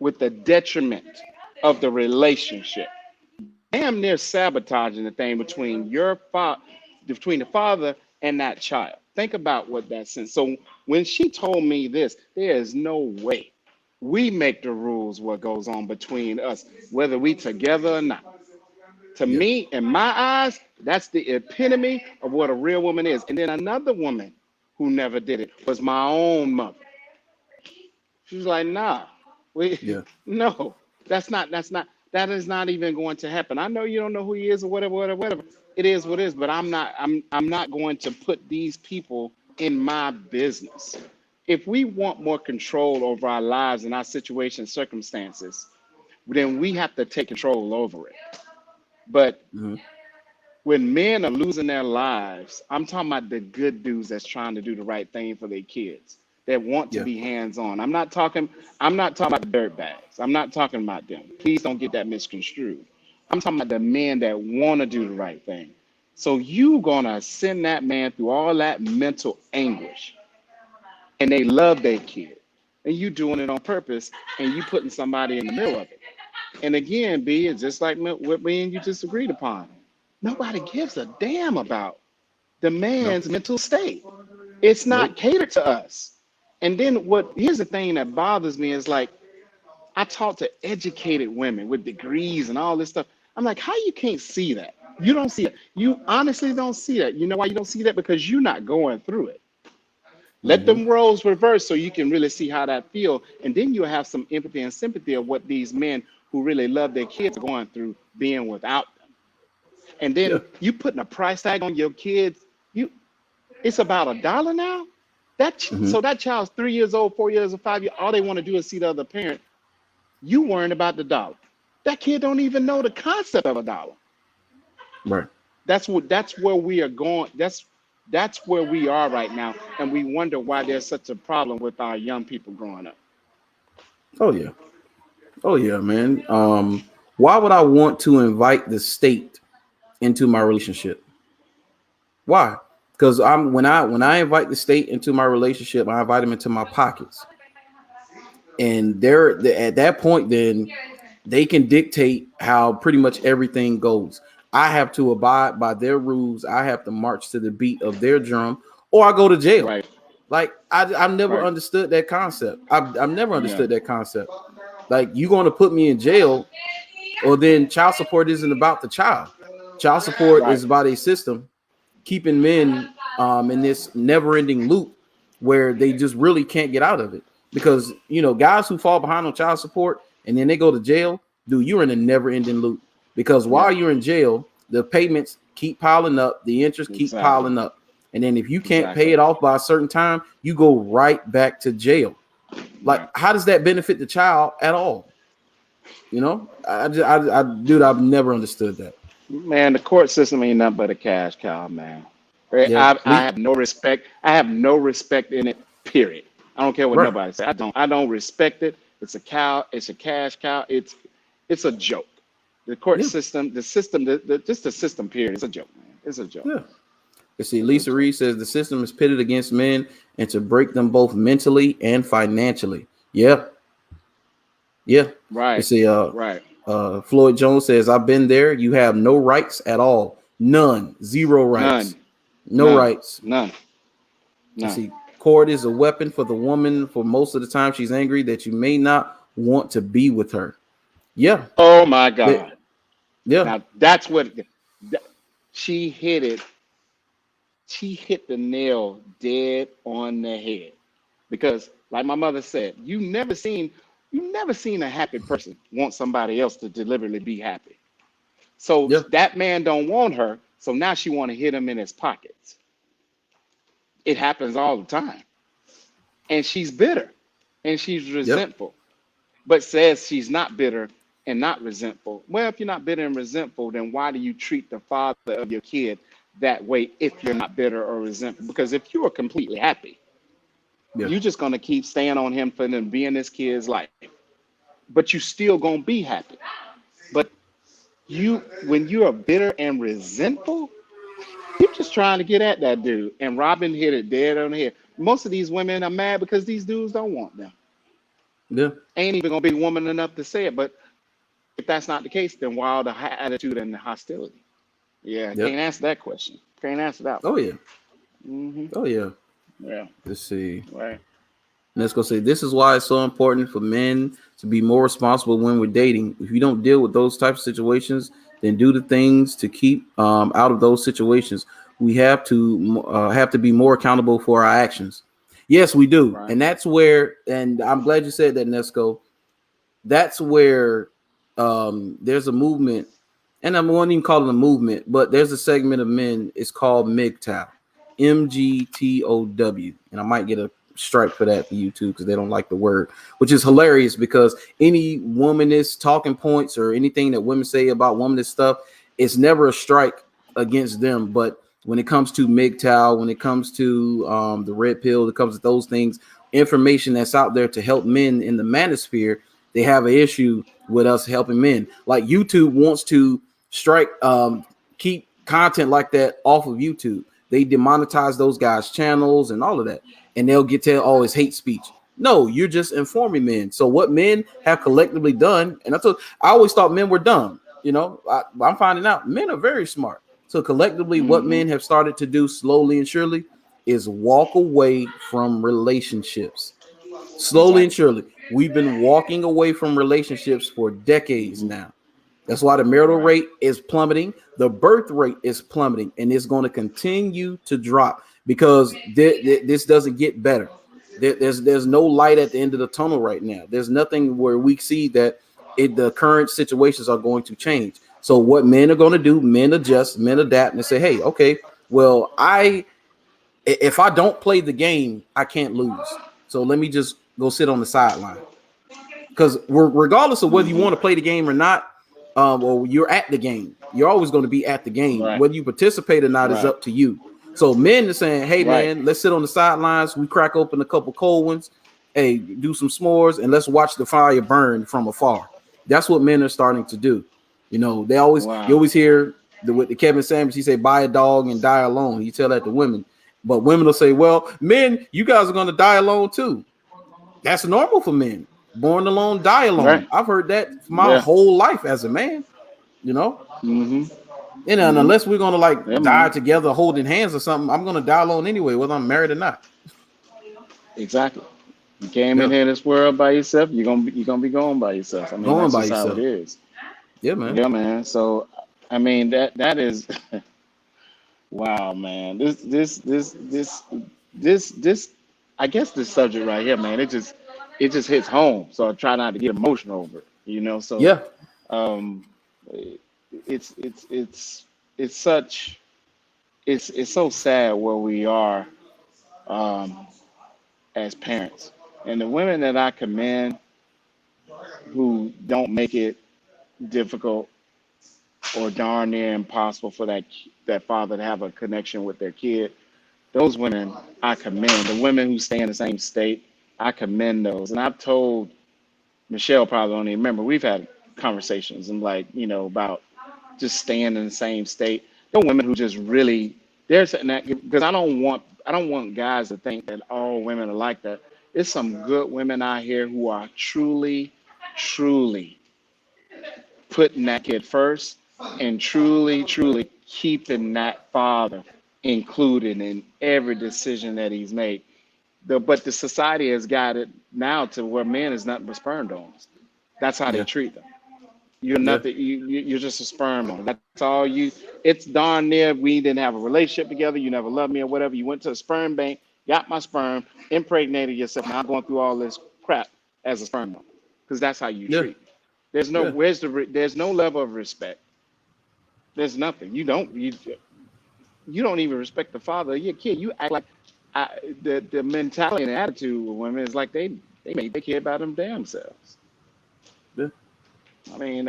with the detriment of the relationship. Damn near sabotaging the thing between between the father and that child. Think about what that sense. So when she told me this, there is no way we make the rules what goes on between us, whether we together or not. To
Yeah.
me, in my eyes, that's the epitome of what a real woman is. And then another woman who never did it was my own mother. She was like, nah, we
Yeah.
no, that is not even going to happen. I know you don't know who he is or whatever, whatever, whatever. It is what it is, but I'm not going to put these people in my business. If we want more control over our lives and our situation circumstances, then we have to take control over it. But
Mm-hmm.
when men are losing their lives, I'm talking about the good dudes that's trying to do the right thing for their kids, that want to
Yeah.
be hands-on. I'm not talking about the dirt bags. I'm not talking about them. Please don't get that misconstrued. I'm talking about the men that want to do the right thing. So you gonna send that man through all that mental anguish, and they love their kid, and you doing it on purpose, and you putting somebody in the middle of it. And again, B, it's just like what me and you just agreed upon. Nobody gives a damn about the
No.
man's mental state. It's not
Nope.
catered to us. And then here's the thing that bothers me is like, I talk to educated women with degrees and all this stuff. I'm like, how you can't see that? You don't see it. You honestly don't see that. You know why you don't see that? Because you're not going through it. Let
Mm-hmm.
them roles reverse so you can really see how that feel. And then you'll have some empathy and sympathy of what these men who really love their kids are going through being without them. And
Yeah.
then you putting a price tag on your kids. You it's about $1 now.
Hmm.
So that child's 3 years old, 4 years or 5 years. All they want to do is see the other parent. You worrying about the dollar. That kid don't even know the concept of $1.
Right.
That's where we are going. That's where we are right now, and we wonder why there's such a problem with our young people growing up.
Oh yeah. Oh yeah, man. Why would I want to invite the state into my relationship? Why? Because I'm when I invite the state into my relationship, I invite them into my pockets, and at that point, then they can dictate how pretty much everything goes. I have to abide by their rules. I have to march to the beat of their drum, or I go to jail.
Right,
Like I've never
right,
understood that concept. I've never
yeah,
understood that concept. Like you going to put me in jail, or then child support isn't about the child. Child support
right,
is about a system keeping men in this never-ending loop where they just really can't get out of it. Because guys who fall behind on child support and then they go to jail, dude, you're in a never-ending loop. Because while
yeah,
you're in jail, the payments keep piling up, the interest keep
exactly,
piling up, and then if you can't pay
exactly,
it off by a certain time, you go right back to jail. Like,
right.
how does that benefit the child at all? Dude, I've never understood that.
Man, the court system ain't nothing but a cash cow, man. Right?
Yeah,
I have no respect. I have no respect in it. Period. I don't care what
right.
nobody says. I don't. I don't respect it. It's a cow. It's a cash cow. It's a joke. The court
Yeah,
system, just the system. Period. It's a joke, man. It's a joke.
yeah. You see,
It's a
Lisa
joke.
Reed says the system is pitted against men and to break them both mentally and financially. Yeah, yeah. You
Right.
see,
Right.
Floyd Jones says, I've been there. You have no rights at all. None. Zero rights.
None.
No
None.
rights.
None.
You
None.
see, court is a weapon for the woman for most of the time she's angry that you may not want to be with her. Yeah.
Oh my
That,
God.
yeah.
Now that's what that- she hit it. She hit the nail dead on the head. Because, like my mother said, you never seen a happy person want somebody else to deliberately be happy. So
Yeah.
that man don't want her. So now she want to hit him in his pockets. It happens all the time. And she's bitter and she's
Yep.
resentful, but says she's not bitter and not resentful. Well, if you're not bitter and resentful, then why do you treat the father of your kid that way if you're not bitter or resentful? Because if you are completely happy,
Yeah.
you're just gonna keep staying on him for them being this kid's life. But you still gonna be happy. But when you are bitter and resentful, you're just trying to get at that dude. And Robin hit it dead on the head. Most of these women are mad because these dudes don't want them.
Yeah.
Ain't even gonna be woman enough to say it. But if that's not the case, then why the attitude and the hostility? Yeah, can't
Yep.
answer that question. Can't answer that one.
Oh yeah.
Hmm.
Oh yeah.
Yeah,
Let's see.
right.
Let's go say this is why it's so important for men to be more responsible when we're dating. If you don't deal with those types of situations, then do the things to keep out of those situations. We have to be more accountable for our actions. Yes, we do,
Right.
and that's where. And I'm glad you said that, Nesco. That's where there's a movement, and I won't even call it a movement, but there's a segment of men. It's called MGTOW, MGTOW, and I might get a stripe for that for YouTube because they don't like the word, which is hilarious because any womanist talking points or anything that women say about womanist stuff, it's never a strike against them. But when it comes to MGTOW, when it comes to the red pill, when it comes to those things, information that's out there to help men in the manosphere, they have an issue with us helping men. Like YouTube wants to strike, keep content like that off of YouTube. They demonetize those guys' channels and all of that, and they'll get to it's hate speech. No, you're just informing men. So what men have collectively done, and I always thought men were dumb. I'm finding out men are very smart. So collectively, what
Hmm.
men have started to do slowly and surely is walk away from relationships. Slowly and
Exactly.
surely, we've been walking away from relationships for decades
Hmm.
now. That's why the marital
Right.
rate is plummeting, the birth rate is plummeting, and it's going to continue to drop because this doesn't get better. There's no light at the end of the tunnel right now. There's nothing where we see that the current situations are going to change. So what men are going to do, men adjust, men adapt, and say, hey, okay, well, If I don't play the game, I can't lose. So let me just go sit on the sideline. Because regardless of whether you want to play the game or not, or you're at the game, you're always going to be at the game.
Right.
Whether you participate or not is
Right.
up to you. So men are saying, "Hey,
Right.
man, let's sit on the sidelines. We crack open a couple cold ones. Hey, do some s'mores, and let's watch the fire burn from afar." That's what men are starting to do. You
Wow.
always hear with the Kevin Samuels. He say, "Buy a dog and die alone." You tell that to women, but women will say, "Well, men, you guys are going to die alone too." That's normal for men. Born alone, die alone.
Right.
I've heard that for my
Yeah.
whole life as a man, you know.
Mm-hmm.
And
Mm-hmm.
unless we're gonna like
Yeah,
die
man.
together, holding hands or something, I'm gonna die alone anyway, whether I'm married or not.
Exactly. You came in
Yeah,
here this world by yourself. You're gonna be going by yourself. I mean,
going
that's
by
just how it
yourself.
is.
Yeah, man.
Yeah, man. So, I mean, that is wow, man. This. I guess this subject right here, man. It just hits home. So I try not to get emotional over it. So,
Yeah,
um, it's it's such it's so sad where we are um, as parents, and the women that I commend who don't make it difficult or darn near impossible for that father to have a connection with their kid. Those women I commend. The women who stay in the same state, I commend those. And I've told Michelle, probably don't even remember. We've had conversations and like about just staying in the same state. There are women who just really there's that because I don't want guys to think that all women are like that. There's some good women out here who are truly, truly putting that kid first and truly, truly keeping that father included in every decision that he's made. But the society has got it now to where men is nothing but sperm donors. That's how they
yeah,
treat them. You're
yeah,
nothing. You're just a sperm donor. That's all you. It's darn near. We didn't have a relationship together. You never loved me or whatever. You went to a sperm bank, got my sperm, impregnated yourself. Now I'm going through all this crap as a sperm donor because that's how you
yeah,
treat me. There's no
yeah,
there's no level of respect. There's nothing. You don't even respect the father of your kid. You act like the mentality and attitude of women is like they make their kid about them damn selves.
yeah.
I mean,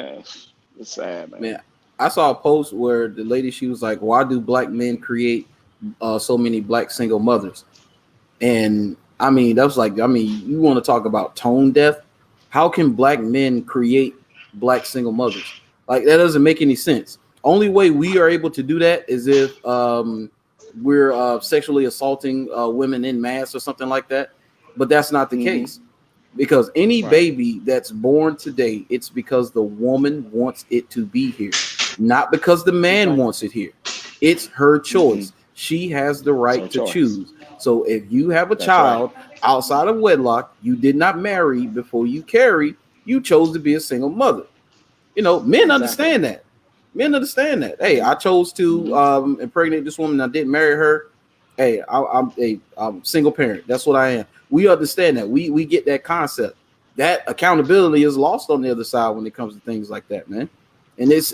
it's sad,
Man,
man.
I saw a post where the lady she was like, "Why do black men create so many black single mothers?" And I mean, that was like, I mean, you want to talk about tone deaf? How can black men create black single mothers? Like that doesn't make any sense. Only way we are able to do that is if we're sexually assaulting women in mass or something like that. But that's not the
Hmm.
case because any
Right.
baby that's born today, it's because the woman wants it to be here, not because the man
Exactly.
wants it here. It's her
Hmm.
choice. She has the
It's her
right to
choice.
choose. So if you have a
That's right.
child outside of wedlock, you did not marry before you carry, you chose to be a single mother. Men
Exactly.
understand that. Men understand that. Hey,
Hmm.
I chose to
Hmm.
impregnate this woman. I didn't marry her. Hey, I'm single parent. That's what I am. We understand that. We get that concept. That accountability is lost on the other side when it comes to things like that, man. And it's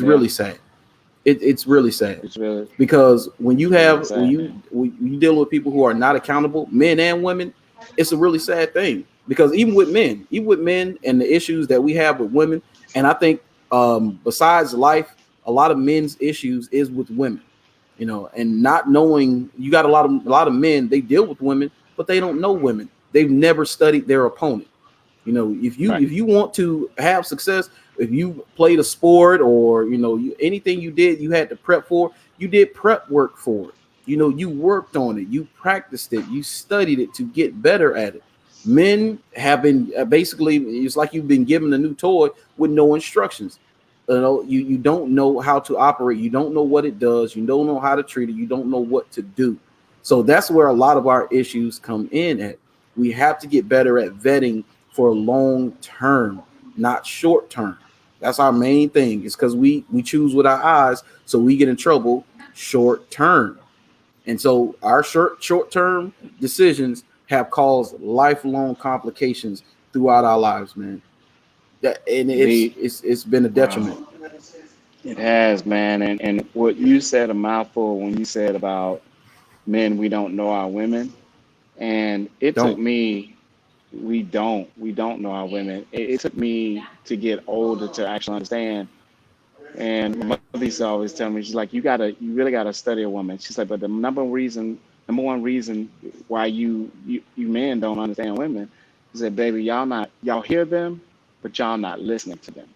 Yeah.
really sad. It's really sad
It's really
because when you
it's really
have
sad, man.
when you deal with people who are not accountable, men and women, it's a really sad thing. Because even with men and the issues that we have with women, and I think besides life, a lot of men's issues is with women. And not knowing, you got a lot of men, they deal with women, but they don't know women. They've never studied their opponent. If you
Right.
if you want to have success, if you played a sport or anything you did, you had to prep for. You did prep work for it. You worked on it. You practiced it. You studied it to get better at it. Men have been basically, it's like you've been given a new toy with no instructions. You don't know how to operate. You don't know what it does. You don't know how to treat it. You don't know what to do. So that's where a lot of our issues come in at. We have to get better at vetting for long term, not short term. That's our main thing. It's because we choose with our eyes, so we get in trouble short term. And so our short term decisions have caused lifelong complications throughout our lives, man. And it's
The
it's it's been a detriment.
Wow. It has, man. And what you said a mouthful when you said about men, we don't know our women. And it took
Don't.
me, we don't know our women. It took me to get older to actually understand. And my mother used to always tell me, she's like, you really gotta study a woman. She's like, but the number one reason why you men don't understand women, she said, baby, y'all hear them, but y'all not listening to them.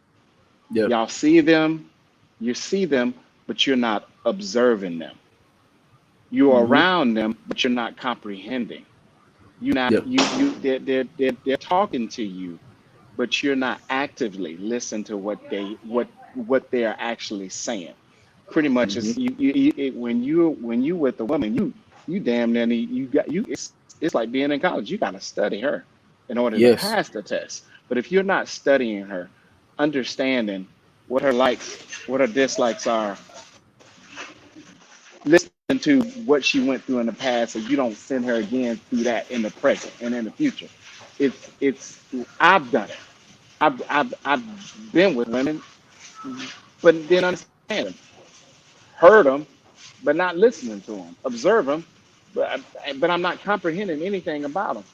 Yeah.
Y'all see them, you see them, but you're not observing them. You're
Mm-hmm.
around them, but you're not comprehending. You not
Yeah.
they're talking to you, but you're not actively listening to what they are actually saying. Pretty much,
Mm-hmm.
is when you with a woman, you damn near you got you. It's like being in college. You got to study her in order to
Yes.
pass the test. But if you're not studying her, understanding what her likes, what her dislikes are, listening to what she went through in the past, so you don't send her again through that in the present and in the future. It's I've done it. I've been with women, but didn't understand them, heard them, but not listening to them, observe them, but I'm not comprehending anything about them.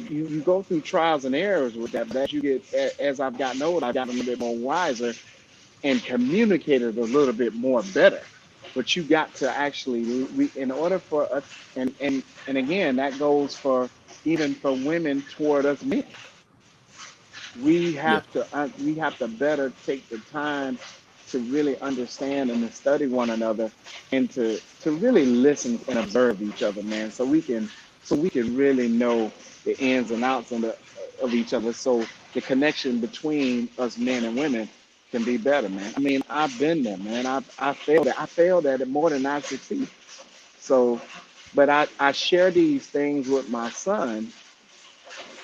You go through trials and errors with that. But as you get as I've gotten older, I've gotten a little bit more wiser and communicated a little bit more better. But you got to actually, in order for us, and again, that goes for even for women toward us men.
Yeah.
We have to better take the time to really understand and to study one another, and to really listen and observe each other, man, so we can really know the ins and outs of each other, so the connection between us men and women can be better, man. I mean, I've been there, man. I failed at it more than I succeeded. So, but I share these things with my son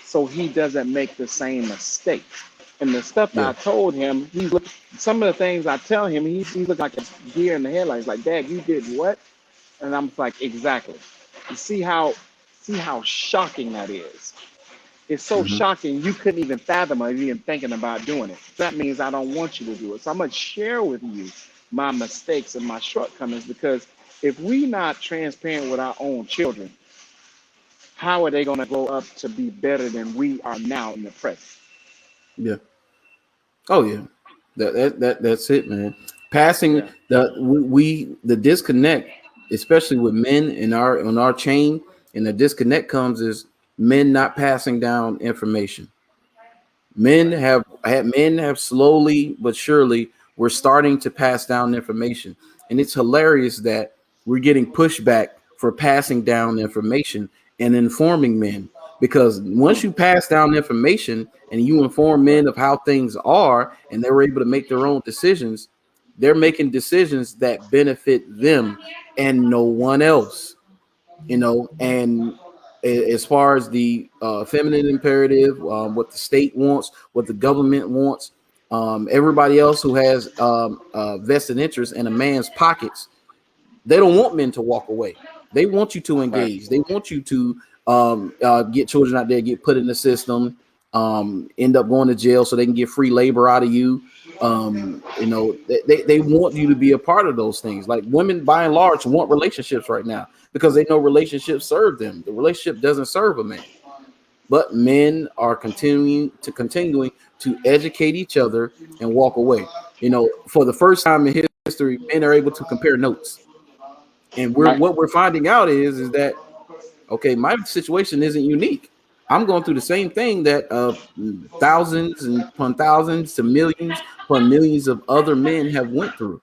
so he doesn't make the same mistake. And the stuff that
Yeah.
I told him, some of the things I tell him, he looked like a deer in the headlights. Like, Dad, you did what? And I'm like, exactly. You see how shocking that is. It's so
Mm-hmm.
shocking you couldn't even fathom or even thinking about doing it. That means I don't want you to do it. So I'm gonna share with you my mistakes and my shortcomings, because if we not transparent with our own children, how are they gonna grow up to be better than we are now in the present?
Yeah. Oh yeah. That's it, man. Passing
Yeah.
the disconnect, especially with men in our on our chain, and the disconnect comes is men not passing down information.
Right.
Men have slowly but surely we're starting to pass down information, and it's hilarious that we're getting pushback for passing down information and informing men, because once you pass down information and you inform men of how things are and they're able to make their own decisions, they're making decisions that benefit them and no one else. And as far as the feminine imperative, what the state wants, what the government wants, everybody else who has vested interest in a man's pockets, they don't want men to walk away. They want you to
Right.
engage. They want you to get children out there, get put in the system, end up going to jail so they can get free labor out of you. They want you to be a part of those things. Like, women by and large want relationships right now because they know relationships serve them. The relationship doesn't serve a man. But men are continuing to educate each other and walk away. For the first time in history, men are able to compare notes. And we're
Right.
what we're finding out is that, okay, my situation isn't unique. I'm going through the same thing that thousands and upon thousands to millions upon millions of other men have went through.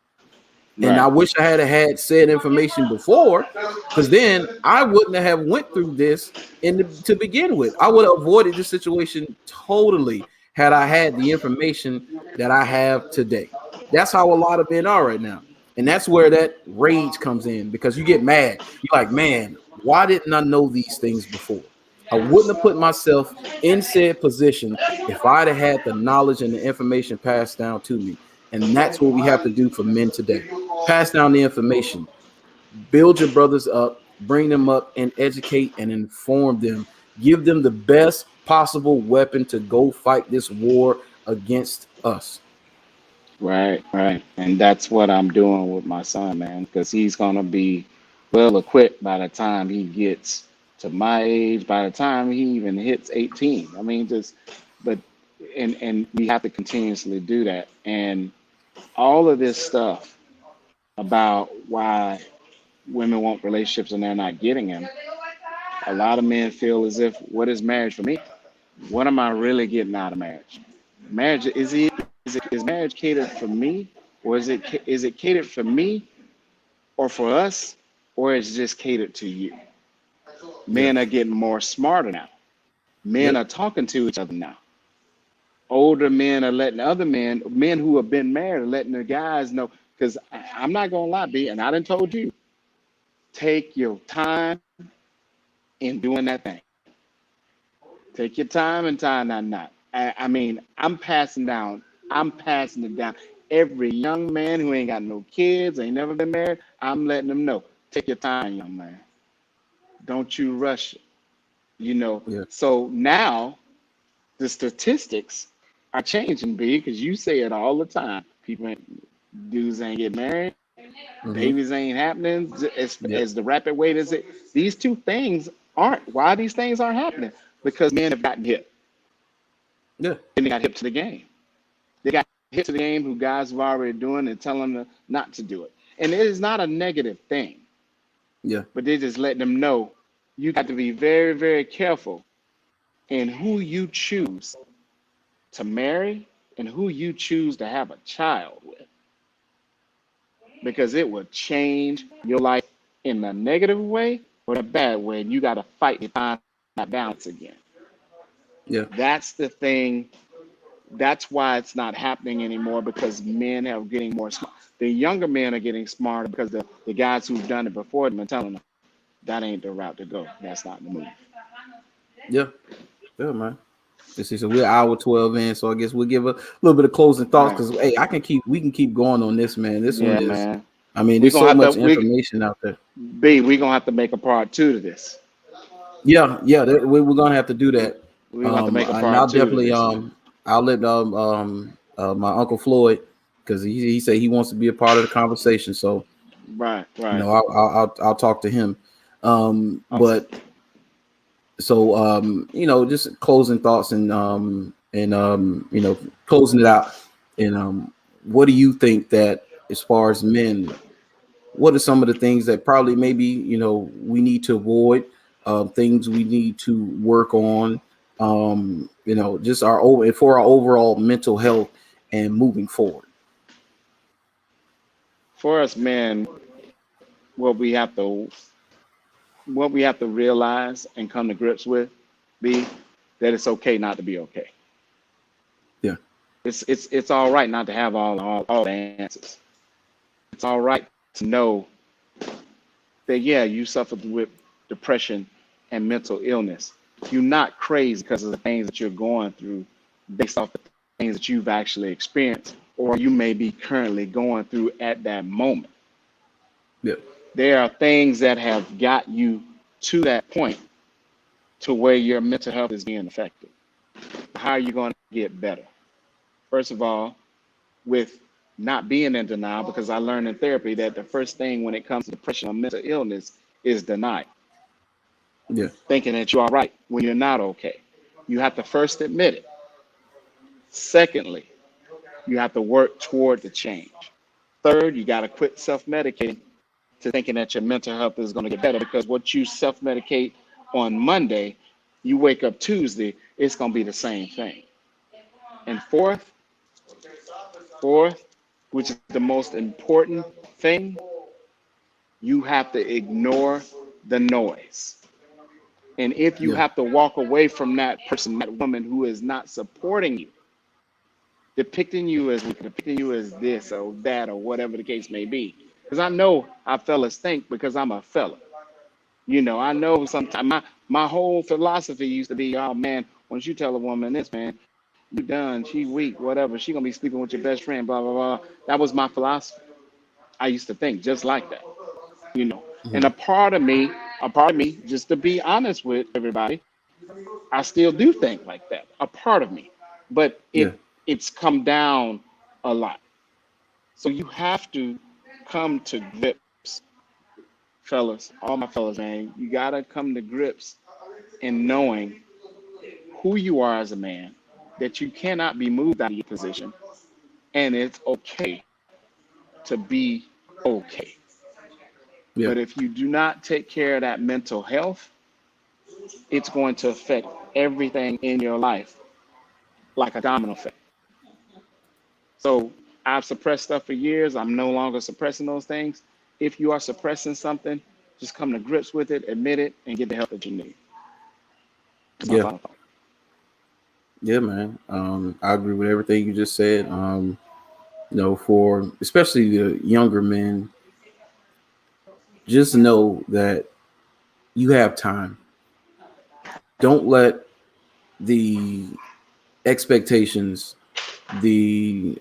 And I
Right.
wish I had said information before, because then I wouldn't have went through this to begin with. I would have avoided this situation totally had I had the information that I have today. That's how a lot of men are right now. And that's where that rage comes in, because you get mad. You're like, man, why didn't I know these things before? I wouldn't have put myself in said position if I'd have had the knowledge and the information passed down to me. And that's what we have to do for men today. Pass down the information, build your brothers up, bring them up, and educate and inform them. Give them the best possible weapon to go fight this war against us.
Right. Right. And that's what I'm doing with my son, man, because he's gonna be well equipped by the time he gets to my age, by the time he even hits 18. I mean, just, but, and we have to continuously do that. And all of this stuff about why women want relationships and they're not getting them, a lot of men feel as if, what is marriage for me? What am I really getting out of marriage? Marriage is marriage catered for me, or is it catered for me or for us, or is it just catered to you?
Yeah.
Men are getting more smarter now. Men
Yep.
are talking to each other now. Older men are letting other men who have been married, are letting their guys know. Because I'm not gonna lie, B, and I done told you, take your time in doing that thing. Take your time and tie that knot. I mean, I'm passing it down. Every young man who ain't got no kids, ain't never been married, I'm letting them know. Take your time, young man. Don't you rush it. You know.
Yeah.
So now the statistics are changing, B, because you say it all the time. Dudes ain't get married,
Mm-hmm.
babies ain't happening
Yep.
as the rapid rate as it. These two things aren't. Why these things aren't happening? Because men have gotten hip.
Yeah.
And they got hip to the game. They got hip to the game who guys have already doing and telling them not to do it. And it is not a negative thing,
Yeah.
but they're just letting them know you got to be very, very careful in who you choose to marry and who you choose to have a child with, because it will change your life in the negative way or the bad way, and you got to fight to find that balance again.
Yeah.
That's the thing. That's why it's not happening anymore, because men are getting more smart. The younger men are getting smarter because the guys who've done it before them are telling them that ain't the route to go. That's not the move.
Yeah. Yeah, man. You see, so we're hour 12 in, so I guess we'll give a little bit of closing thoughts
Right.
because hey, we can keep going on this, man. This one
Yeah,
is,
man.
I mean,
We're
there's
gonna
so
have to
much
we
information out there.
B, we're gonna have to make a part two to this.
Yeah, yeah, we're gonna have to do that.
We're gonna have to make a
And I'll
part two to
definitely
this, man.
I'll let my uncle Floyd because he said he wants to be a part of the conversation. So
Right,
you
right.
know, I'll talk to him.
Okay.
But so you know, just closing thoughts and you know, closing it out. And what do you think that as far as men, what are some of the things that probably maybe you know we need to avoid, things we need to work on, you know, just our over for our overall mental health and moving forward.
For us men, what we have to what we have to realize and come to grips with, be that it's okay not to be okay.
Yeah,
It's all right not to have all the answers. It's all right to know that yeah, you suffered with depression and mental illness. You're not crazy because of the things that you're going through based off the things that you've actually experienced or you may be currently going through at that moment.
yeah,
There are things that have got you to that point to where your mental health is being affected. How are you going to get better? First of all, with not being in denial, because I learned in therapy that the first thing when it comes to depression or mental illness is denial,
yeah,
thinking that you're all right when you're not okay. You have to first admit it. Secondly, you have to work toward the change. Third, you got to quit self medicating to thinking that your mental health is going to get better, because what you self medicate on Monday, you wake up Tuesday, it's going to be the same thing. And fourth, which is the most important thing, you have to ignore the noise. And if you
yeah,
have to walk away from that person, that woman who is not supporting you, depicting you as this or that or whatever the case may be. Because I know how fellas think because I'm a fella. You know, I know sometimes my whole philosophy used to be, oh man, once you tell a woman this, man, you done, she weak, whatever, she gonna be sleeping with your best friend, blah blah blah. That was my philosophy. I used to think just like that, you know. And
mhm,
a part of me, just to be honest with everybody, I still do think like that. A part of me, but
yeah,
it's come down a lot. So you have to come to grips fellas, all my fellas, man, you gotta come to grips in knowing who you are as a man, that you cannot be moved out of your position, and it's okay to be okay.
Yeah.
But if you do not take care of that mental health, it's going to affect everything in your life like a domino effect. So I've suppressed stuff for years. I'm no longer suppressing those things. If you are suppressing something, just come to grips with it, admit it, and get the help that you need. That's my
Yeah.
final thought.
Yeah, man. I agree with everything you just said. For especially the younger men, just know that you have time. Don't let the expectations, the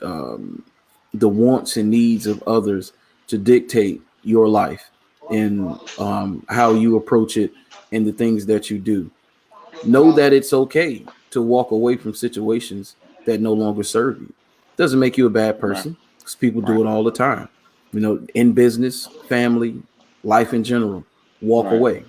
wants and needs of others to dictate your life and how you approach it and the things that you do. Know that it's okay to walk away from situations that no longer serve you. Doesn't make you a bad
Right,
person because people do
right,
it all the time. In business, family, life in general, walk
right,
away.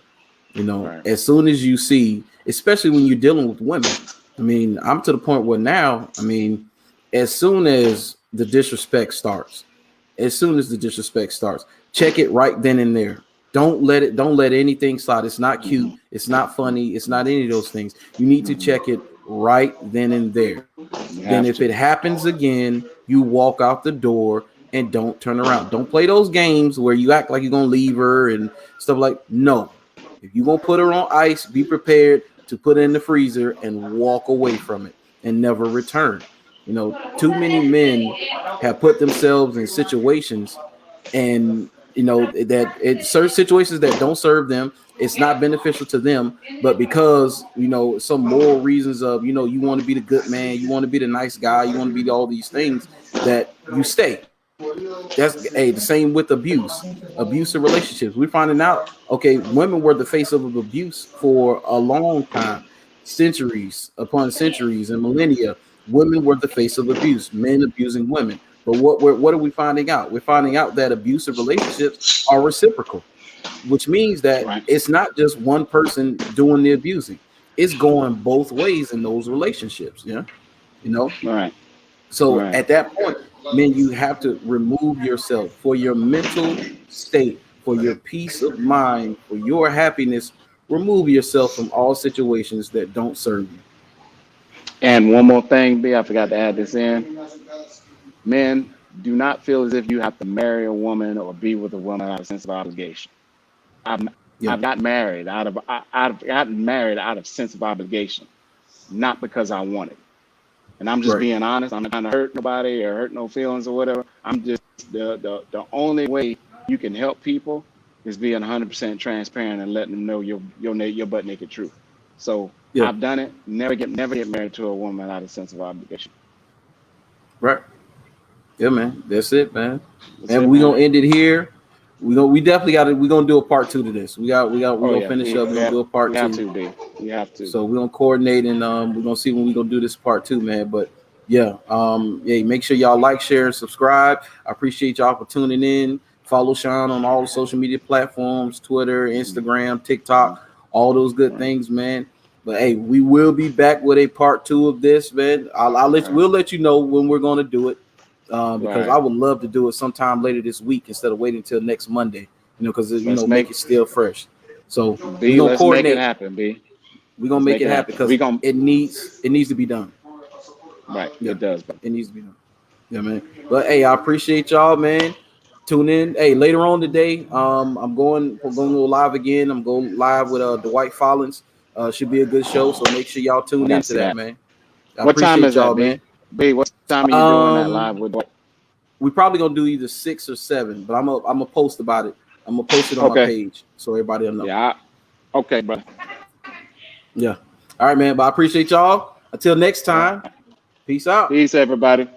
right,
As soon as you see, especially when you're dealing with women, I mean, I'm to the point where now, I mean, as soon as the disrespect starts, as soon as the disrespect starts, check it right then and there. Don't let anything slide. It's not cute,
hmm,
it's not funny, it's not any of those things. You need to check it right then and there.
you
Then
have
if
to.
it happens again, you walk out the door and don't turn around. Don't play those games where you act like you're gonna leave her and stuff like. No. If you're gonna put her on ice, be prepared to put it in the freezer and walk away from it and never return. Too many men have put themselves in situations and that it certain situations that don't serve them. It's not beneficial to them, but because some moral reasons of you want to be the good man, you want to be the nice guy, you want to be all these things, that you stay. That's the same with abusive relationships. We're finding out, okay, women were the face of abuse for a long time, centuries upon centuries and millennia. Women were the face of abuse, men abusing women. But what are we finding out? We're finding out that abusive relationships are reciprocal, which means that
Right,
it's not just one person doing the abusing. It's going both ways in those relationships. Yeah. You know,
right,
so
right.
at that point, man, you have to remove yourself for your mental state, for your peace of mind, for your happiness. Remove yourself from all situations that don't serve you.
And one more thing, B, I forgot to add this in. Men, do not feel as if you have to marry a woman or be with a woman out of sense of obligation. I've
Yeah,
I've got married I've gotten married out of sense of obligation, not because I wanted. And I'm just
right,
being honest. I'm not trying to hurt nobody or hurt no feelings or whatever. I'm just the only way you can help people is being 100% transparent and letting them know your butt naked truth. So
yeah,
I've done it. Never get married to a woman out of sense of obligation.
right. Yeah, man. That's it, man.
That's
And
it,
we
man.
gonna end it here. We definitely got to. We gonna do a part two to this. We
Oh
gonna
yeah,
finish up. We're gonna do a
we
part
have
two.
to, B. We have to.
So we're gonna coordinate and we're gonna see when we're gonna do this part two, man. But yeah, make sure y'all like, share, and subscribe. I appreciate y'all for tuning in. Follow Shawn on all the social media platforms, Twitter, Instagram, TikTok, all those good
Right,
things, man. But hey, we will be back with a part two of this, man.
right,
We'll let you know when we're gonna do it. Because I
right.
would love to do it sometime later this week instead of waiting until next Monday, because
Let's
make
make
it still fresh. So we're
B.
gonna
Let's make it
coordinate.
happen, B.
We're gonna
Let's
make
make
it
it
happen
happen. We
because
gonna
it needs to be done.
right.
Yeah,
It does, bro.
it needs to be done. Yeah, man. But hey, I appreciate y'all, man. Tune in. Hey, later on today, we're going to go live again. I'm going live with Dwight Follins. Should be a good show. So make sure y'all
I
tune
gotta
into
see
that,
that.
man. I
What time
appreciate
is that,
y'all,
B?
man.
B, what time are you doing that live
Um,
with Dwight?
we probably gonna do either 6 or 7, but I'm gonna post about it. I'm gonna post it on my
Okay.
page so everybody will know.
Yeah. Okay, brother.
Yeah. All right, man. But I appreciate y'all. Until next
All
time.
right.
Peace out.
Peace, everybody.